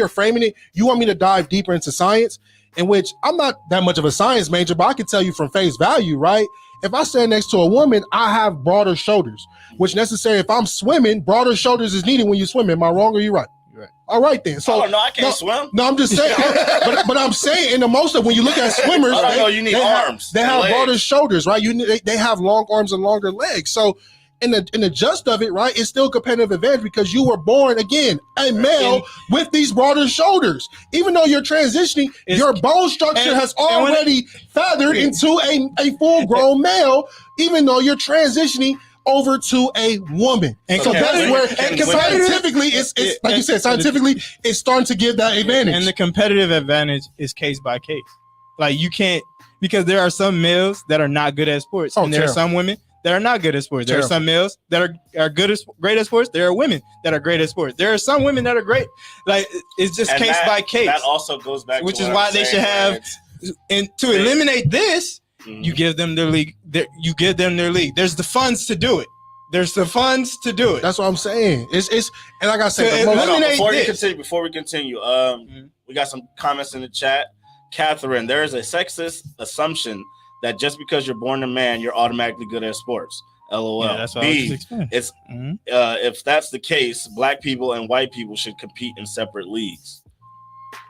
framing it, you want me to dive deeper into science, in which I'm not that much of a science major, but I can tell you from face value, right? If I stand next to a woman, I have broader shoulders, which necessarily, if I'm swimming, broader shoulders is needed when you swim. Am I wrong or you right? You're right. All right then. So I can't swim. No, I'm just saying. but I'm saying, in the most of when you look at swimmers, you need arms. They have broader shoulders, right? They have long arms and longer legs. So in the gist of it, right, it's still competitive advantage because you were born, again, a male with these broader shoulders. Even though you're transitioning, your bone structure has already feathered into a full-grown male, even though you're transitioning over to a woman. And so that's where scientifically, it's like you said, scientifically, it's starting to give that advantage. And the competitive advantage is case by case. Like, you can't, because there are some males that are not good at sports, and there are some women that are not good at sports. There are some males that are great at sports. There are women that are great at sports. There are some women that are great. Like, it's just case by case. That also goes back, which is why they should have. And to eliminate this, you give them their league. You give them their league. There's the funds to do it. There's the funds to do it. That's what I'm saying. It's and like I said, before we continue, we got some comments in the chat. Catherine, there is a sexist assumption that just because you're born a man, you're automatically good at sports. LOL. Yeah, that's what I was explaining. It's if that's the case, black people and white people should compete in separate leagues.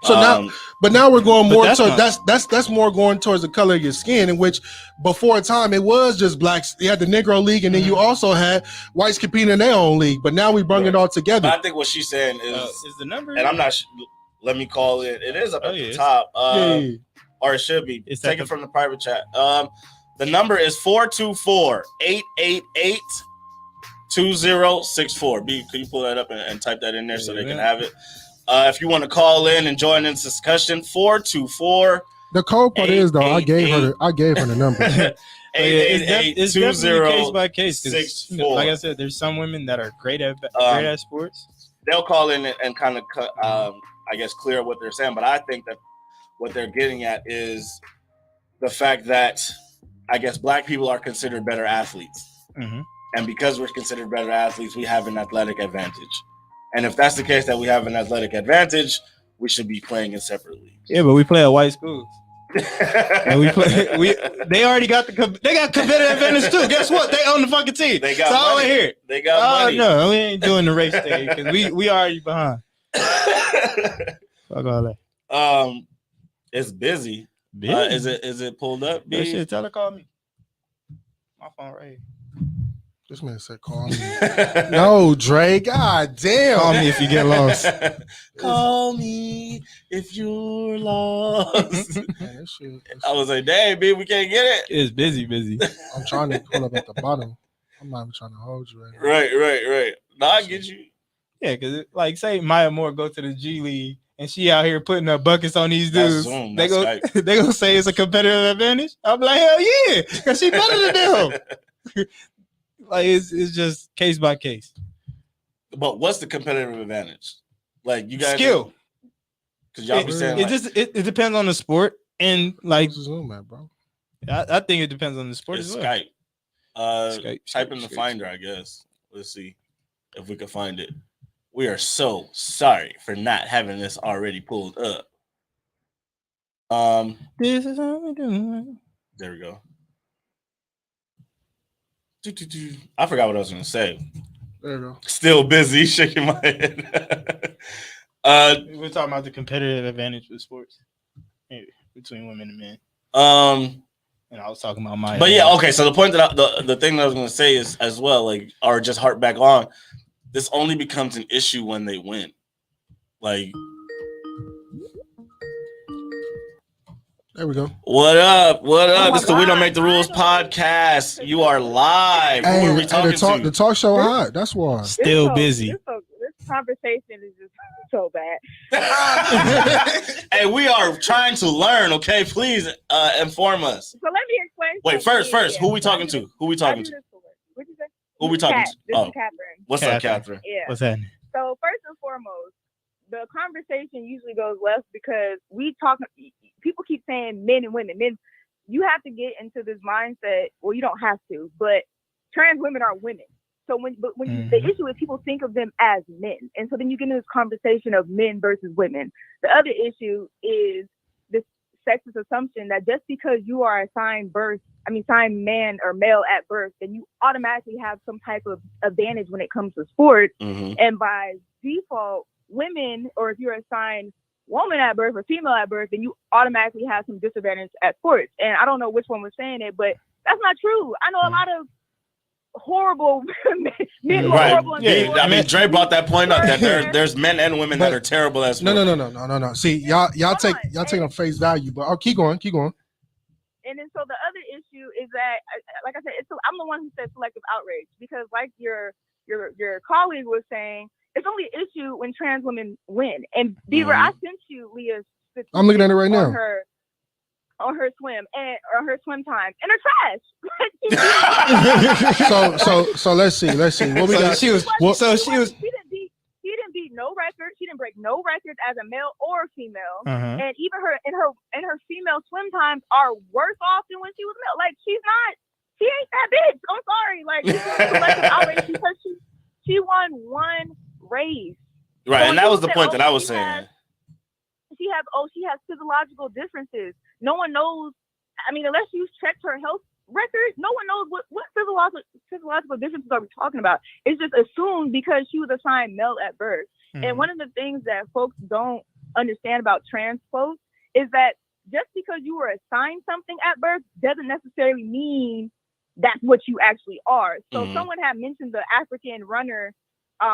So now we're going more towards that's more going towards the color of your skin, in which before a time it was just blacks. You had the Negro League, and then you also had whites competing in their own league. But now we bring it all together. But I think what she's saying is the number, and I'm not. Let me call it. It is up at the top. Or it should be. Take it from the private chat. The The number is 424-888-2064. B, can you pull that up and type that in there so they can have it? If you want to call in and join in this discussion, 424. The cold part is though, I gave her the number. It's definitely case by case. Like I said, there's some women that are great at sports. They'll call in and kind of, I guess, clear what they're saying. But I think that what they're getting at is the fact that I guess black people are considered better athletes. Mm-hmm. And because we're considered better athletes, we have an athletic advantage. And if that's the case that we have an athletic advantage, we should be playing in separate leagues. Yeah, but we play at white schools. And they already got they got competitive advantage too. Guess what? They own the fucking team. They got money. Here. They got money. No, we ain't doing the race thing because we already behind. Fuck all that. It's busy. Is it pulled up? Yeah, shit, tell her call me. My phone right here. This man said call me. No, Dre. God damn. Call me if you get lost. Call me if you're lost. Man, shit. I was like, dang, B, we can't get it. It's busy. I'm trying to pull up at the bottom. I'm not even trying to hold you right now. Right. No, I get you. Yeah, because like say Maya Moore go to the G League and she out here putting up buckets on these dudes. They gonna say it's a competitive advantage. I'm like, hell yeah, because she better than them. Like it's just case by case. But what's the competitive advantage? Like you guys skill. Because y'all be saying it depends on the sport and like Zoom at, bro. I think it depends on the sport as well. Skype. Type in the Skype. Finder, I guess. Let's see if we can find it. We are so sorry for not having this already pulled up. This is how we do. There we go. I forgot what I was going to say. There you go. Still busy shaking my head. We're talking about the competitive advantage with sports between women and men. And I was talking about my. But yeah, okay. So the point that the thing that I was going to say is as well, like, or just harp back on, this only becomes an issue when they win. Like, there we go. What up? This is the We Don't Make the Rules podcast. You are live. Hey, who are we talking to? The talk show hot. That's why. Still busy. This conversation is just so bad. Hey, we are trying to learn. Okay, please inform us. So let me explain. Wait, first, who we talking to? Who we talking to? What'd you say? Who we talking to? This is Catherine. What's up, Catherine? Yeah. What's happening? So first and foremost, the conversation usually goes left because people keep saying men and women. Men, you have to get into this mindset. Well, you don't have to, but trans women are women. So the issue is people think of them as men, and so then you get into this conversation of men versus women. The other issue is this sexist assumption that just because you are assigned man or male at birth, then you automatically have some type of advantage when it comes to sports. Mm-hmm. And by default, women, or if you're assigned woman at birth or female at birth, then you automatically have some disadvantage at sports. And I don't know which one was saying it, but that's not true. I know a lot of horrible men. Right. Horrible. Yeah. I mean, Dre brought that point up that there's men and women that are terrible as sports. No. See, y'all take on face value, but I'll keep going. And then so the other issue is that, like I said, I'm the one who said selective outrage because, like your colleague was saying, it's only an issue when trans women win. And Beaver, I sent you Leah's. I'm looking at it right now. On her swim or her swim time, and her trash. So let's see. What we got? She didn't beat no record. She didn't break no records as a male or female. Uh-huh. And even her female swim times are worse off than when she was male. Like she ain't that bitch. I'm sorry. Like selective outrage because she won one race. Right, so and that was the point that I was saying. She has physiological differences. No one knows. I mean, unless you checked her health record, no one knows what physiological differences are we talking about. It's just assumed because she was assigned male at birth. Mm-hmm. And one of the things that folks don't understand about trans folks is that just because you were assigned something at birth doesn't necessarily mean that's what you actually are. So someone had mentioned the African runner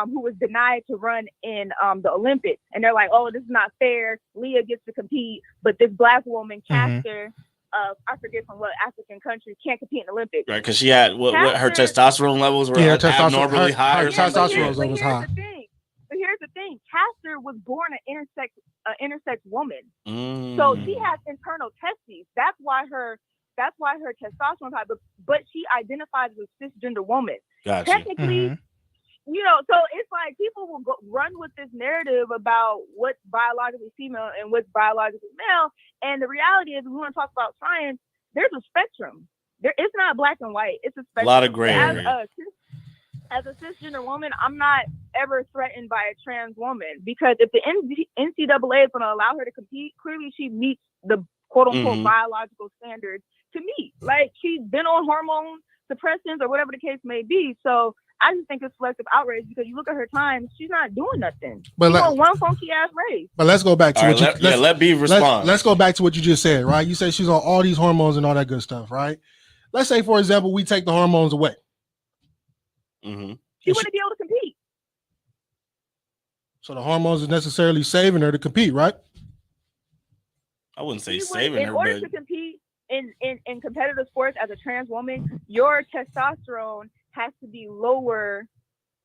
who was denied to run in the Olympics. And they're like, oh, this is not fair. Leah gets to compete, but this black woman, Caster, I forget from what African country can't compete in the Olympics. Right, because she had what her Caster- testosterone levels were Yeah, testosterone- abnormally high. her or something. testosterone but was here's high. the thing. But here's the thing. Caster was born an intersex woman. So she has internal testes. That's why her testosterone is high. But she identifies as a cisgender woman. Gotcha. Technically, so it's like people will run with this narrative about what's biologically female and what's biologically male. And the reality is, we want to talk about science. There's a spectrum. It's not black and white. It's a spectrum. A lot of gray area. As a cisgender woman, I'm not ever threatened by a trans woman, because if the NCAA is going to allow her to compete, clearly she meets the quote unquote biological standards to meet. Like, she's been on hormone suppressants or whatever the case may be. So I just think it's selective outrage, because you look at her times, she's not doing nothing. She's on one funky ass race. But let's go back to let Beav respond. Let's go back to what you just said, right? You said she's on all these hormones and all that good stuff, right? Let's say, for example, we take the hormones away. She wouldn't be able to compete. So the hormones is necessarily saving her to compete, right? I wouldn't say saving her, in order to compete in competitive sports as a trans woman, your testosterone has to be lower.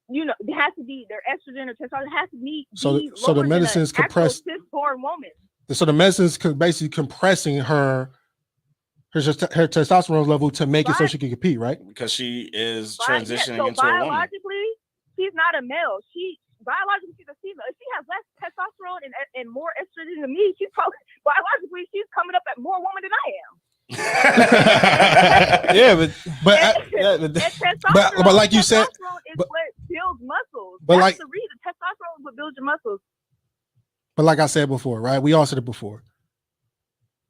It has to be their estrogen or testosterone has to be so the medicine's compressed. Cis-born woman. So the medicine's basically compressing her testosterone level to make it so she can compete, right? Because she is transitioning into a woman. Biologically, she's not a male. Biologically, she's a female. If she has less testosterone and more estrogen than me, she's probably biologically she's coming up at more woman than I am. but like you said, is what builds muscles. But that's the reason testosterone is what builds your muscles. But like I said before, right? We all said it before.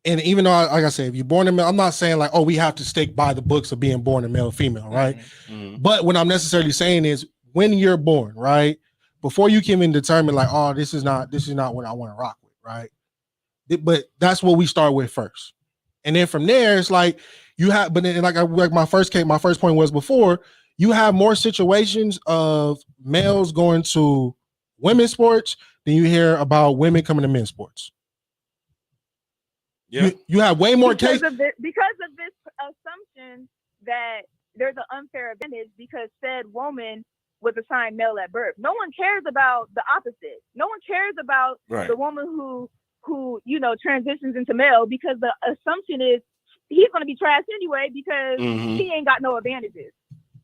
And even though, like I said, if you're born a male, I'm not saying like, oh, we have to stick by the books of being born a male or female, right? But what I'm necessarily saying is, when you're born, right, before you can even determine like, oh, this is not what I want to rock with, right? But that's what we start with first. And then from there, it's like you have, but then like my first point was before, you have more situations of males going to women's sports than you hear about women coming to men's sports. Yeah, you have way more cases because of this assumption that there's an unfair advantage because said woman was assigned male at birth. No one cares about the opposite. No one cares about the woman who transitions into male, because the assumption is he's going to be trash anyway because he ain't got no advantages.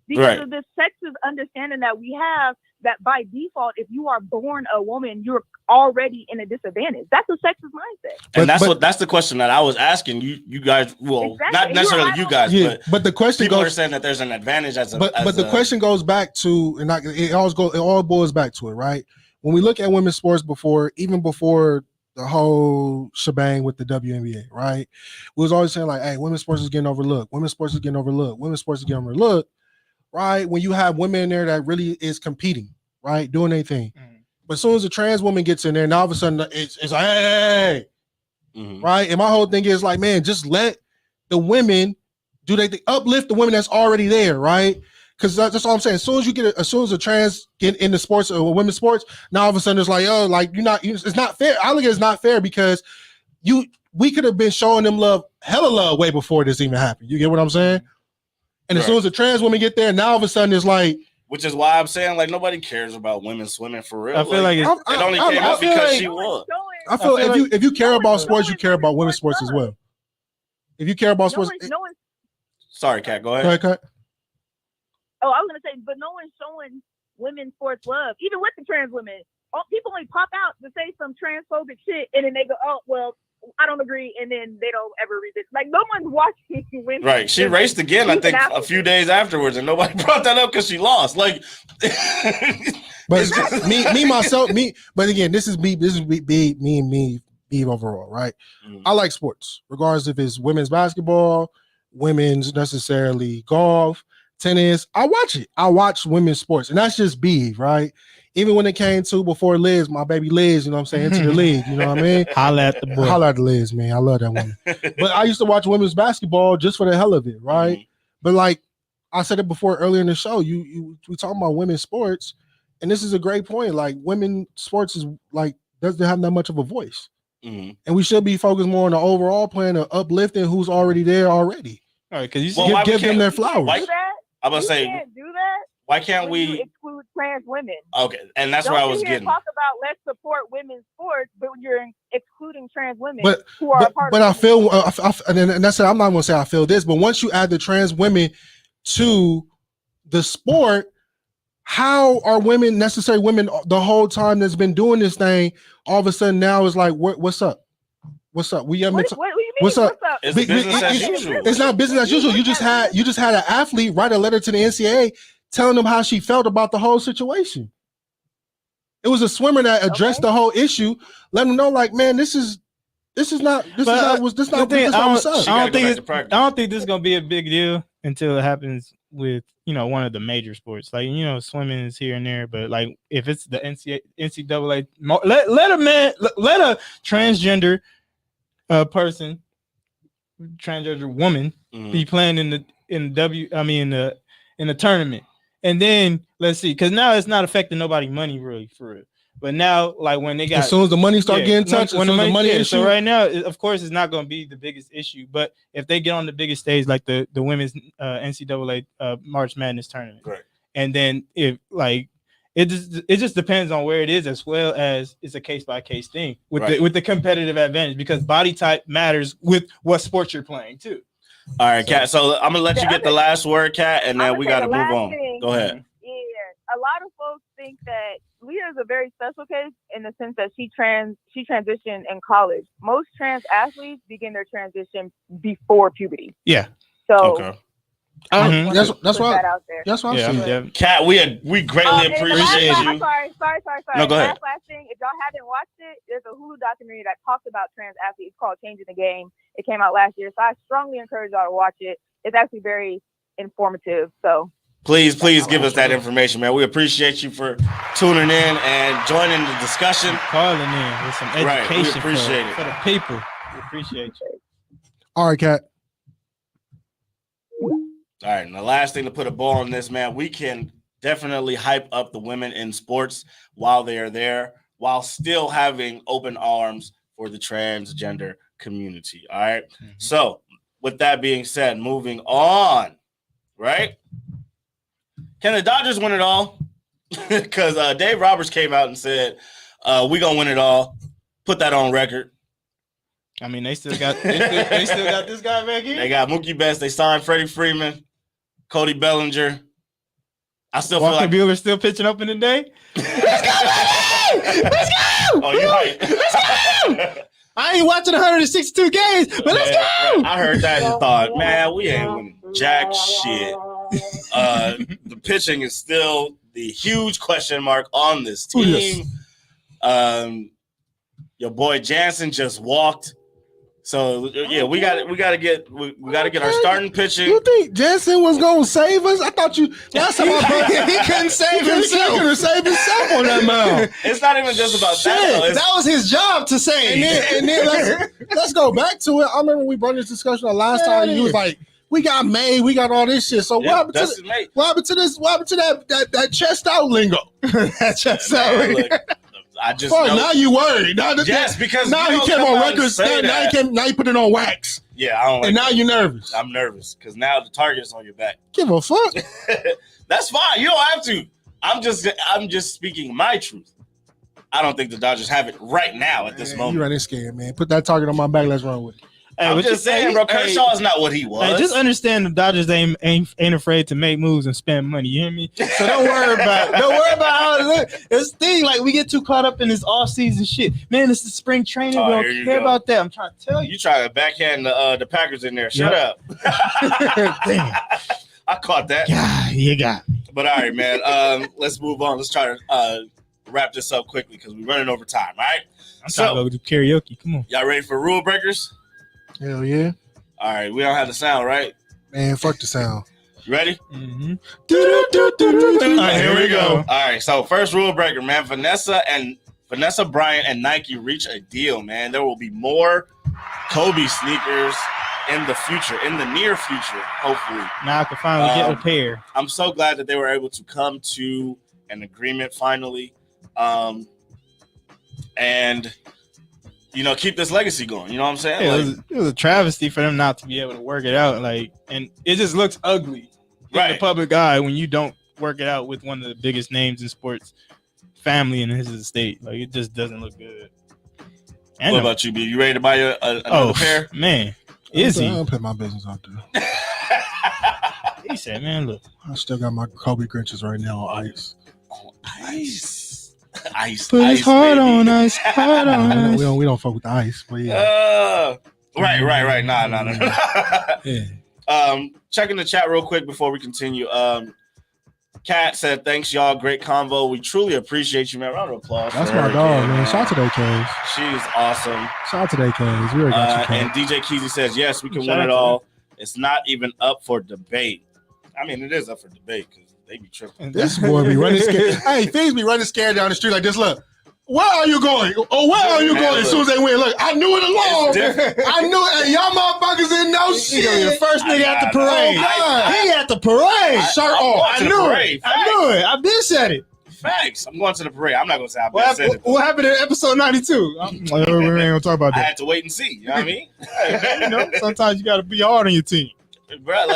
Because of this sexist understanding that we have, that by default, if you are born a woman, you're already in a disadvantage. That's a sexist mindset. And that's the question that I was asking you guys. Well, not necessarily you guys, but the question people are saying that there's an advantage as a. But the question goes back to, and it all boils back to it, right? When we look at women's sports even before the whole shebang with the WNBA, right? We was always saying like, hey, women's sports is getting overlooked. Women's sports is getting overlooked. Women's sports is getting overlooked. Right, when you have women in there that really is competing, right, doing their thing. But as soon as a trans woman gets in there, now all of a sudden it's like, hey, right. And my whole thing is like, man, just let the women do they uplift the women that's already there, right? Because that's all I'm saying. As soon as a trans get into sports or women's sports, now all of a sudden it's like, oh, like it's not fair. I look at it's not fair because we could have been showing them hella love way before this even happened. You get what I'm saying? And as soon as a trans woman get there, now all of a sudden it's like, which is why I'm saying like nobody cares about women swimming for real. I feel like it only came up because she won. I feel if you care about sports, you care about women's sports as well. If you care about sports, sorry, Kat, go ahead. Go ahead, Kat. Oh, I was gonna say, but no one's showing women's sports love, even with the trans women. People only pop out to say some transphobic shit, and then they go, "Oh, well, I don't agree," and then they don't ever read it. Like, no one's watching women. Right. She raced again, I think, a few days afterwards, and nobody brought that up because she lost. Like, but myself. But again, this is me and me overall, right? I like sports, regardless if it's women's basketball, women's necessarily golf, tennis. I watch it. I watch women's sports, and that's just Beav, right? Even when it came to before Liz, my baby Liz, you know what I'm saying, into the league, you know what I mean? Holla at the boy. Holla at the Liz, man. I love that woman. But I used to watch women's basketball just for the hell of it, right? But like I said it before earlier in the show, we talking about women's sports, and this is a great point. Like, women's sports is like doesn't have that much of a voice. Mhm. and we should be focused more on the overall plan of uplifting who's already there already. All right, because you Well, see, why we give them can't- their You can't flowers. do that. I'm gonna You say, can't do that. why can't when you we? exclude trans women? Okay, and that's Don't where I was sit here getting. and talk about let's support women's sports, but you're excluding trans women But who are a part but of I feel and that's it. I'm not gonna say I feel this, but once you add the trans women to the sport, how are women necessary women the whole time that's been doing this thing? All of a sudden now is like, what's up? What's up? We haven't. What do you mean? What's up? It's Big- business as it's- usual. It's not business as usual. You just had an athlete write a letter to the NCAA telling them how she felt about the whole situation. It was a swimmer that addressed the whole issue, let them know, like, man, this is not what's up. I don't think this is gonna be a big deal until it happens with one of the major sports, like swimming is here and there, but like if it's the NCAA, let a transgender person, transgender woman, be playing in the tournament, and then let's see, because now it's not affecting nobody money really for it. But now, like when they got, as soon as the money start getting touched, when the money issue. So right now, of course, it's not going to be the biggest issue. But if they get on the biggest stage, like the women's NCAA March Madness tournament, right. And then if like it just depends on where it is, as well as it's a case by case thing with the competitive advantage, because body type matters with what sport you're playing too. All right, Kat. So I'm gonna let you get the last word, Kat, and then we got to move on. Go ahead. A lot of folks think that Leah is a very special case in the sense that she transitioned in college. Most trans athletes begin their transition before puberty. Yeah. So okay. That's why. That's what I'm saying. Kat, we greatly appreciate you. I'm sorry. No, go ahead. Last thing, if y'all haven't watched it, there's a Hulu documentary that talks about trans athletes. It's called Changing the Game. It came out last year, so I strongly encourage y'all to watch it. It's actually very informative. So please give us that information, man. We appreciate you for tuning in and joining the discussion. Calling in with some education. We appreciate it for the people. We appreciate you. All right, Kat. All right, and the last thing to put a ball on this, man, we can definitely hype up the women in sports while they are there, while still having open arms for the transgender community. All right. Mm-hmm. So with that being said, moving on, right? Can the Dodgers win it all? Because Dave Roberts came out and said, we're going to win it all. Put that on record. I mean, they still got this guy back here. They got Mookie Betts. They signed Freddie Freeman, Cody Bellinger. I still Walker feel like Buehler's still pitching up in the day. Let's go, baby! Let's go! Oh, you're right. Let's go! I ain't watching 162 games, but let's go! I heard that and thought, man, we ain't winning jack shit. The pitching is still the huge question mark on this team. Your boy Jansen just walked. So yeah, we got to get our starting pitching. You think Jansen was gonna save us? I thought you last time he couldn't save himself. He could have saved himself on that mound. It's not even just about that. That was his job to save. And then let's go back to it. I remember we brought this discussion the last time. And you was like, "We got May, we got all this shit." So what happened to this? What happened to that chest out lingo? That chest out lingo. I just now you worried. Because now he came on records. Now you put it on wax. Yeah, I don't. And now you're nervous. I'm nervous because now the target's on your back. Give a fuck. That's fine. You don't have to. I'm just speaking my truth. I don't think the Dodgers have it right now at this moment. You're running scared, man. Put that target on my back. Let's run with it. I'm just saying, bro. Kershaw is not what he was. Hey, just understand the Dodgers ain't afraid to make moves and spend money. You hear me? So don't worry about how it looks. It's the thing, like we get too caught up in this off-season shit. Man, it's the spring training. We don't care about that. I'm trying to tell you. You try to backhand the Packers in there. Shut up. Damn. I caught that. Yeah, you got me. But all right, man. Let's move on. Let's try to wrap this up quickly because we're running over time. All right. I'm trying to go do karaoke. Come on. Y'all ready for rule breakers? Hell yeah. All right, we don't have the sound, right? Man, fuck the sound. You ready? Mm-hmm. All right, here we go. All right, so first rule breaker, man. Vanessa Bryant and Nike reach a deal, man. There will be more Kobe sneakers in the near future, hopefully. Now I can finally get a pair. I'm so glad that they were able to come to an agreement finally. And keep this legacy going. You know what I'm saying? Yeah, it was a travesty for them not to be able to work it out. Like, and it just looks ugly in the public eye when you don't work it out with one of the biggest names in sports family in his estate. Like, it just doesn't look good. And what about you, B? You ready to buy another pair? Man, is he? I don't put my business out there. He said, man, look. I still got my Kobe Grinches right now on ice. Ice. Put his heart baby. on ice, heart on ice. We don't fuck with the ice, but yeah. Right. Nah. Yeah. Checking the chat real quick before we continue. Kat said, thanks, y'all. Great convo. We truly appreciate you, man. Round of applause. That's my dog, man. Shout out to that K's. She's awesome. Shout out to that K's. We already got you, and DJ Keezy says, yes, we can win it all. It's not even up for debate. I mean, it is up for debate because they be tripping. This boy be running scared. Hey, things be running scared down the street like this. Look, where are you going? Oh, where are you going? As soon as they win, look, I knew it alone. I knew it. Hey, y'all motherfuckers in no shit. The first nigga at the parade. He at the parade. Shirt off. I knew it. I've been said it. Facts. I'm going to the parade. I'm not going to say I said it. What happened in episode 92? We ain't gonna talk about I that. had to wait and see. You know what I mean? Sometimes you got to be hard on your team. Bro,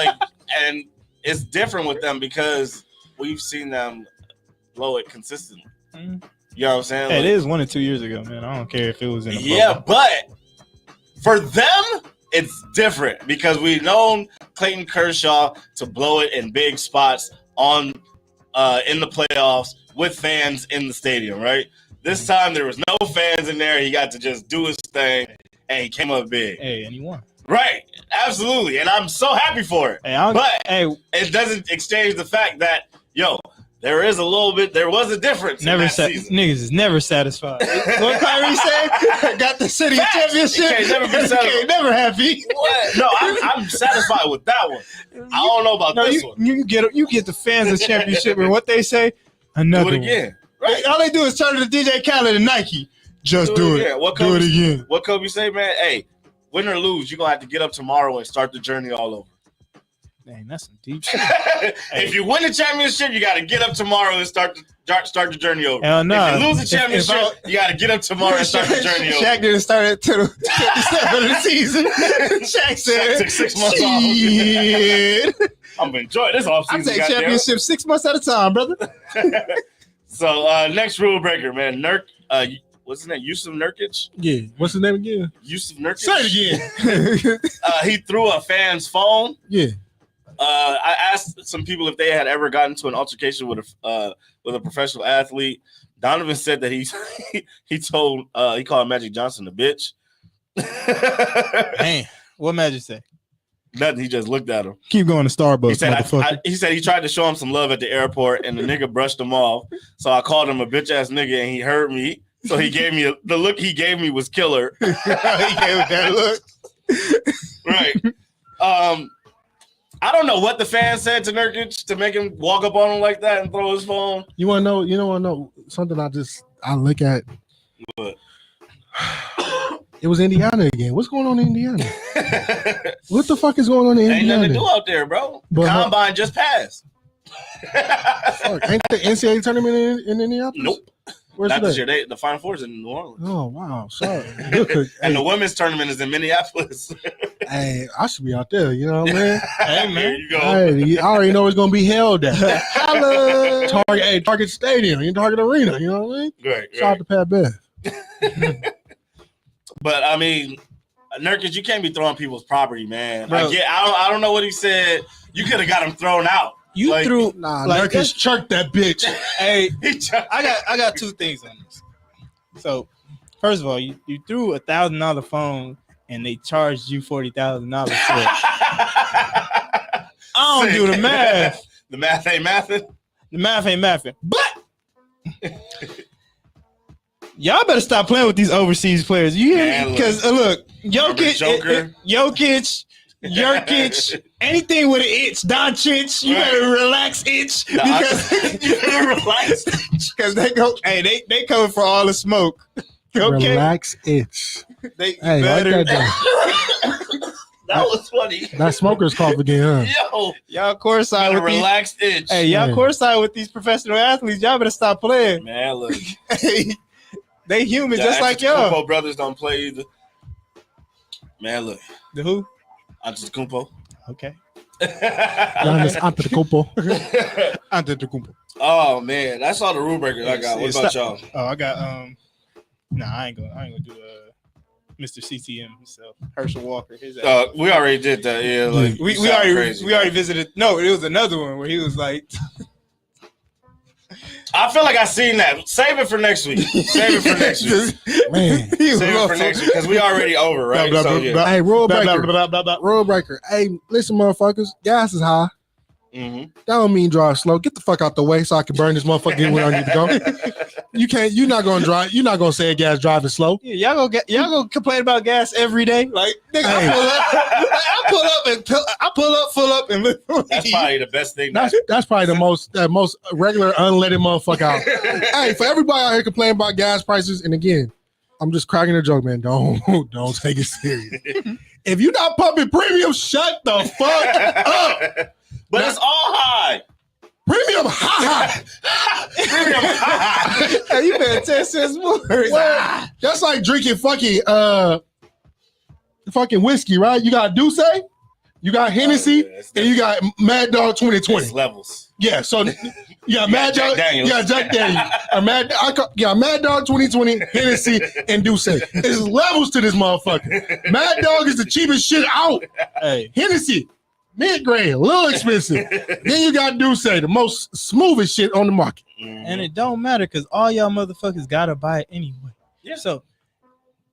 and it's different with them because we've seen them blow it consistently. Mm-hmm. You know what I'm saying? Hey, it is 1 or 2 years ago, man. I don't care if it was in the bubble. But for them, it's different because we've known Clayton Kershaw to blow it in big spots in the playoffs with fans in the stadium, right? This time there was no fans in there. He got to just do his thing, and he came up big. Hey, and he won. Right, absolutely, and I'm so happy for it. It doesn't exchange the fact that, there was a difference. Niggas is never satisfied. What Kyrie said? Got the city championship. You can't never be satisfied. Can't never happy. What? No, I'm satisfied with that one. I don't know about this one. You get the fans a championship, and what they say, another do it again. Right. All they do is turn to DJ Khaled and Nike. Just do it. Do it again. What Kobe say, man? Hey, win or lose, you're gonna have to get up tomorrow and start the journey all over. Dang, that's some deep shit. If you win the championship, you got to get up tomorrow and start the journey over. Hell no. If you lose the championship, you got to get up tomorrow and start the journey over. Shaq didn't start it till the 57th of the season. Shaq said, took 6 months off. I'm gonna enjoy this offseason. I take championship 6 months at a time, brother. So next rule breaker, man. What's his name? Yusuf Nurkic? Yeah. What's his name again? Yusuf Nurkic. Say it again. He threw a fan's phone. Yeah. I asked some people if they had ever gotten into an altercation with a professional athlete. Donovan said that he called Magic Johnson a bitch. Man, what Magic say? Nothing. He just looked at him. Keep going to Starbucks. He said he tried to show him some love at the airport, and the nigga brushed him off. So I called him a bitch ass nigga, and he heard me. So he gave me the look he gave me was killer. He gave me that look. Right. I don't know what the fans said to Nurkic to make him walk up on him like that and throw his phone. You want to know something I look at? What? It was Indiana again. What's going on in Indiana? What the fuck is going on in Indiana? Ain't nothing to do out there, bro. The combine just passed. Fuck, ain't the NCAA tournament in Indianapolis? Nope. Where's Not this that? year. The Final Four is in New Orleans. Oh, wow. Sorry. And the women's tournament is in Minneapolis. Hey, I should be out there. You know what I mean? Hey, man. There you go. Hey, I already know it's going to be held at. Hello. Target Stadium. Target Arena. You know what I mean? Right. Shout out to Pat Bev. But, I mean, Nurkic, you can't be throwing people's property, man. Bro. I don't know what he said. You could have got him thrown out. Nurkic chucked that bitch. Hey, I got two things on this. So, first of all, you threw $1,000 phone and they charged you $40,000 for it. I don't do the math. The math ain't mathing. The math ain't mathing. But y'all better stop playing with these overseas players. You hear me? Because look, Jokic, anything with an itch, Doncic, you better relax itch because they go. Hey, they coming for all the smoke. Okay? Relax itch. They better. Like that was funny. That smoker's cough again, huh? Yo, y'all courtside with relaxed itch. Hey, y'all courtside with these professional athletes. Y'all better stop playing. Man, look. They humans The just like y'all. Antetokounmpo brothers don't play either. Man, look. The who? Antetokounmpo. Okay. Giannis Antetokounmpo. Oh man, that's all the rule breakers I got. What about y'all? Oh, I got Nah, I ain't gonna do Mr. CTM himself, Herschel Walker. His We already did that. Yeah, like we already visited. No, it was another one where he was like, I feel like I seen that. Save it for next week. Save it for next week. Man. Save it for next week because we already over, right? Blah, blah, So, blah, yeah. blah. Hey, rule blah, breaker. blah, blah, blah, blah. Rule breaker. Hey, listen, motherfuckers. Gas is high. Mm-hmm. That don't mean drive slow. Get the fuck out the way so I can burn this motherfucker in where I need to go. You can't. You're not gonna drive. You're not gonna say a gas driving slow. Yeah, y'all go complain about gas every day. Like, nigga, Hey. I pull up, full up, and live. That's probably the best thing. That's probably the most regular unleaded motherfucker out. Hey, for everybody out here complaining about gas prices, and again, I'm just cracking a joke, man. Don't take it serious. If you're not pumping premium, shut the fuck up. But it's all high. Premium high. Premium high. Hey, you better 10 cents more. Well, that's like drinking fucking whiskey, right? You got Douce, you got Hennessy, and you got Mad Dog 2020. It's levels. Yeah, so you got Mad Dog, Daniels. you got Jack Daniels, Mad Dog 2020, Hennessy, and Douce. There's levels to this motherfucker. Mad Dog is the cheapest shit out. Hey, Hennessy, mid-grade, a little expensive. Then you got Douce, the most smoothest shit on the market. and it don't matter because all y'all motherfuckers gotta buy it anyway. Yeah. So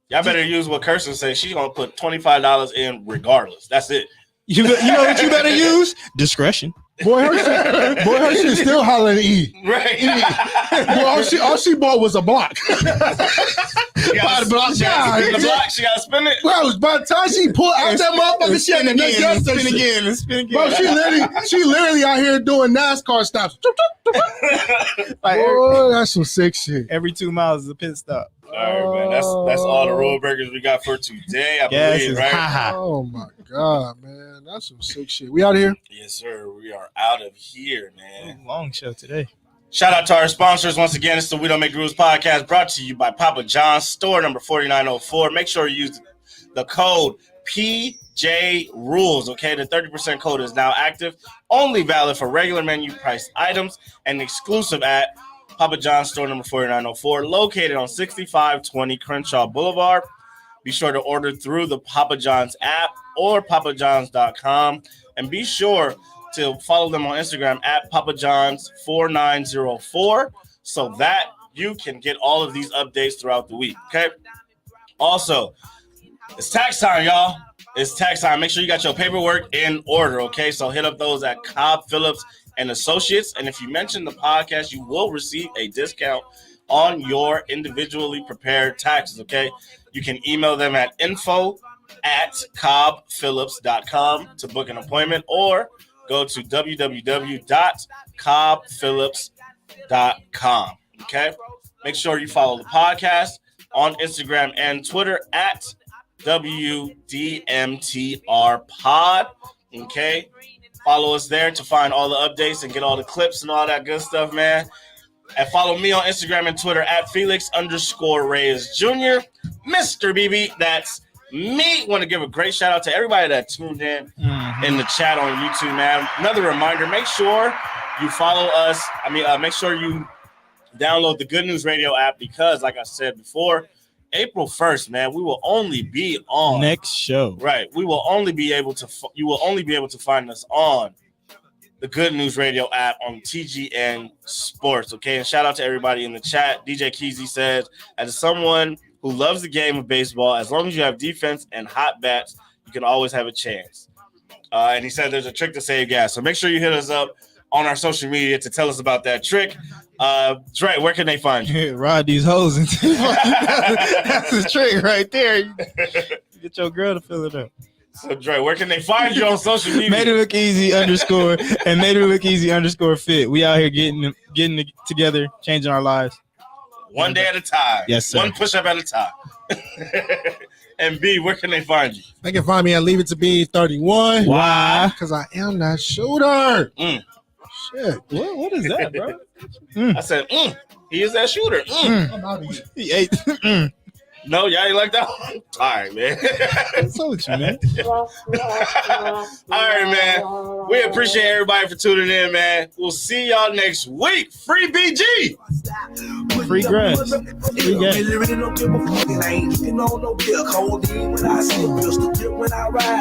Y'all better use what Kirsten says. She's gonna put $25 in regardless. That's it. you know what you better use? Discretion. Boy, her shit still hollering E. Right. Boy, all she bought was a block. She gotta block. She gotta spin it. Bro, by the time she pulled out that motherfucker, she had the next gas station. Spin again. Bro, she literally out here doing NASCAR stops. Like, Boy, that's some sick shit. every 2 miles is a pit stop. All right, man. That's all the rule breakers we got for today. I Gas believe, is right? high. Oh my God, man. That's some sick shit. We out here? Yes, sir. We are out of here, man. Long show today. Shout out to our sponsors. Once again, it's the We Don't Make Rules podcast brought to you by Papa John's, store number 4904. Make sure you use the code PJ Rules, okay? The 30% code is now active, only valid for regular menu priced items and exclusive at Papa John's, store number 4904, located on 6520 Crenshaw Boulevard. Be sure to order through the Papa John's app or papajohns.com, and be sure to follow them on Instagram at Papa John's 4904 so that you can get all of these updates throughout the week, okay? Also, it's tax time, y'all. It's tax time. Make sure you got your paperwork in order, okay? So hit up those at Cobb Phillips and Associates, and if you mention the podcast, you will receive a discount on your individually prepared taxes, okay? You can email them at info@cobbphillips.com to book an appointment, or go to www.cobbphillips.com, okay? Make sure you follow the podcast on Instagram and Twitter at WDMTR pod, okay? Follow us there to find all the updates and get all the clips and all that good stuff, man. And follow me on Instagram and Twitter at Felix_Reyes Jr. Mr. BB, that's me. Want to give a great shout out to everybody that tuned in the chat on YouTube, man. Another reminder, make sure you follow us. Make sure you download the Good News Radio app because, like I said before, April 1st, man, we will only be on Next show. Right. You will only be able to find us on the Good News Radio app on TGN Sports. Okay. And shout out to everybody in the chat. DJ Keezy says, as someone who loves the game of baseball, as long as you have defense and hot bats, you can always have a chance. And he said there's a trick to save gas. So make sure you hit us up on our social media to tell us about that trick. Dre, where can they find you? Ride these hoes into that's the trick right there. You get your girl to fill it up. So Dre, where can they find you on social media? Made it look easy _ and made it look easy _ fit. We out here getting together, changing our lives. One day at a time. Yes, sir. One push up at a time. And B, where can they find you? They can find me at Leave It to Be 31. Why? Because I am that shooter. Shit. What is that, bro? I said, He is that shooter. I'm out of here. He ate. No, y'all ain't like that one? All right, man. What's up with you, man? All right, man. We appreciate everybody for tuning in, man. We'll see y'all next week. Free BG. Free grass. Free gas. Really don't give a fuck. I ain't looking on no bill. Cold in when I see a pistol, when I ride.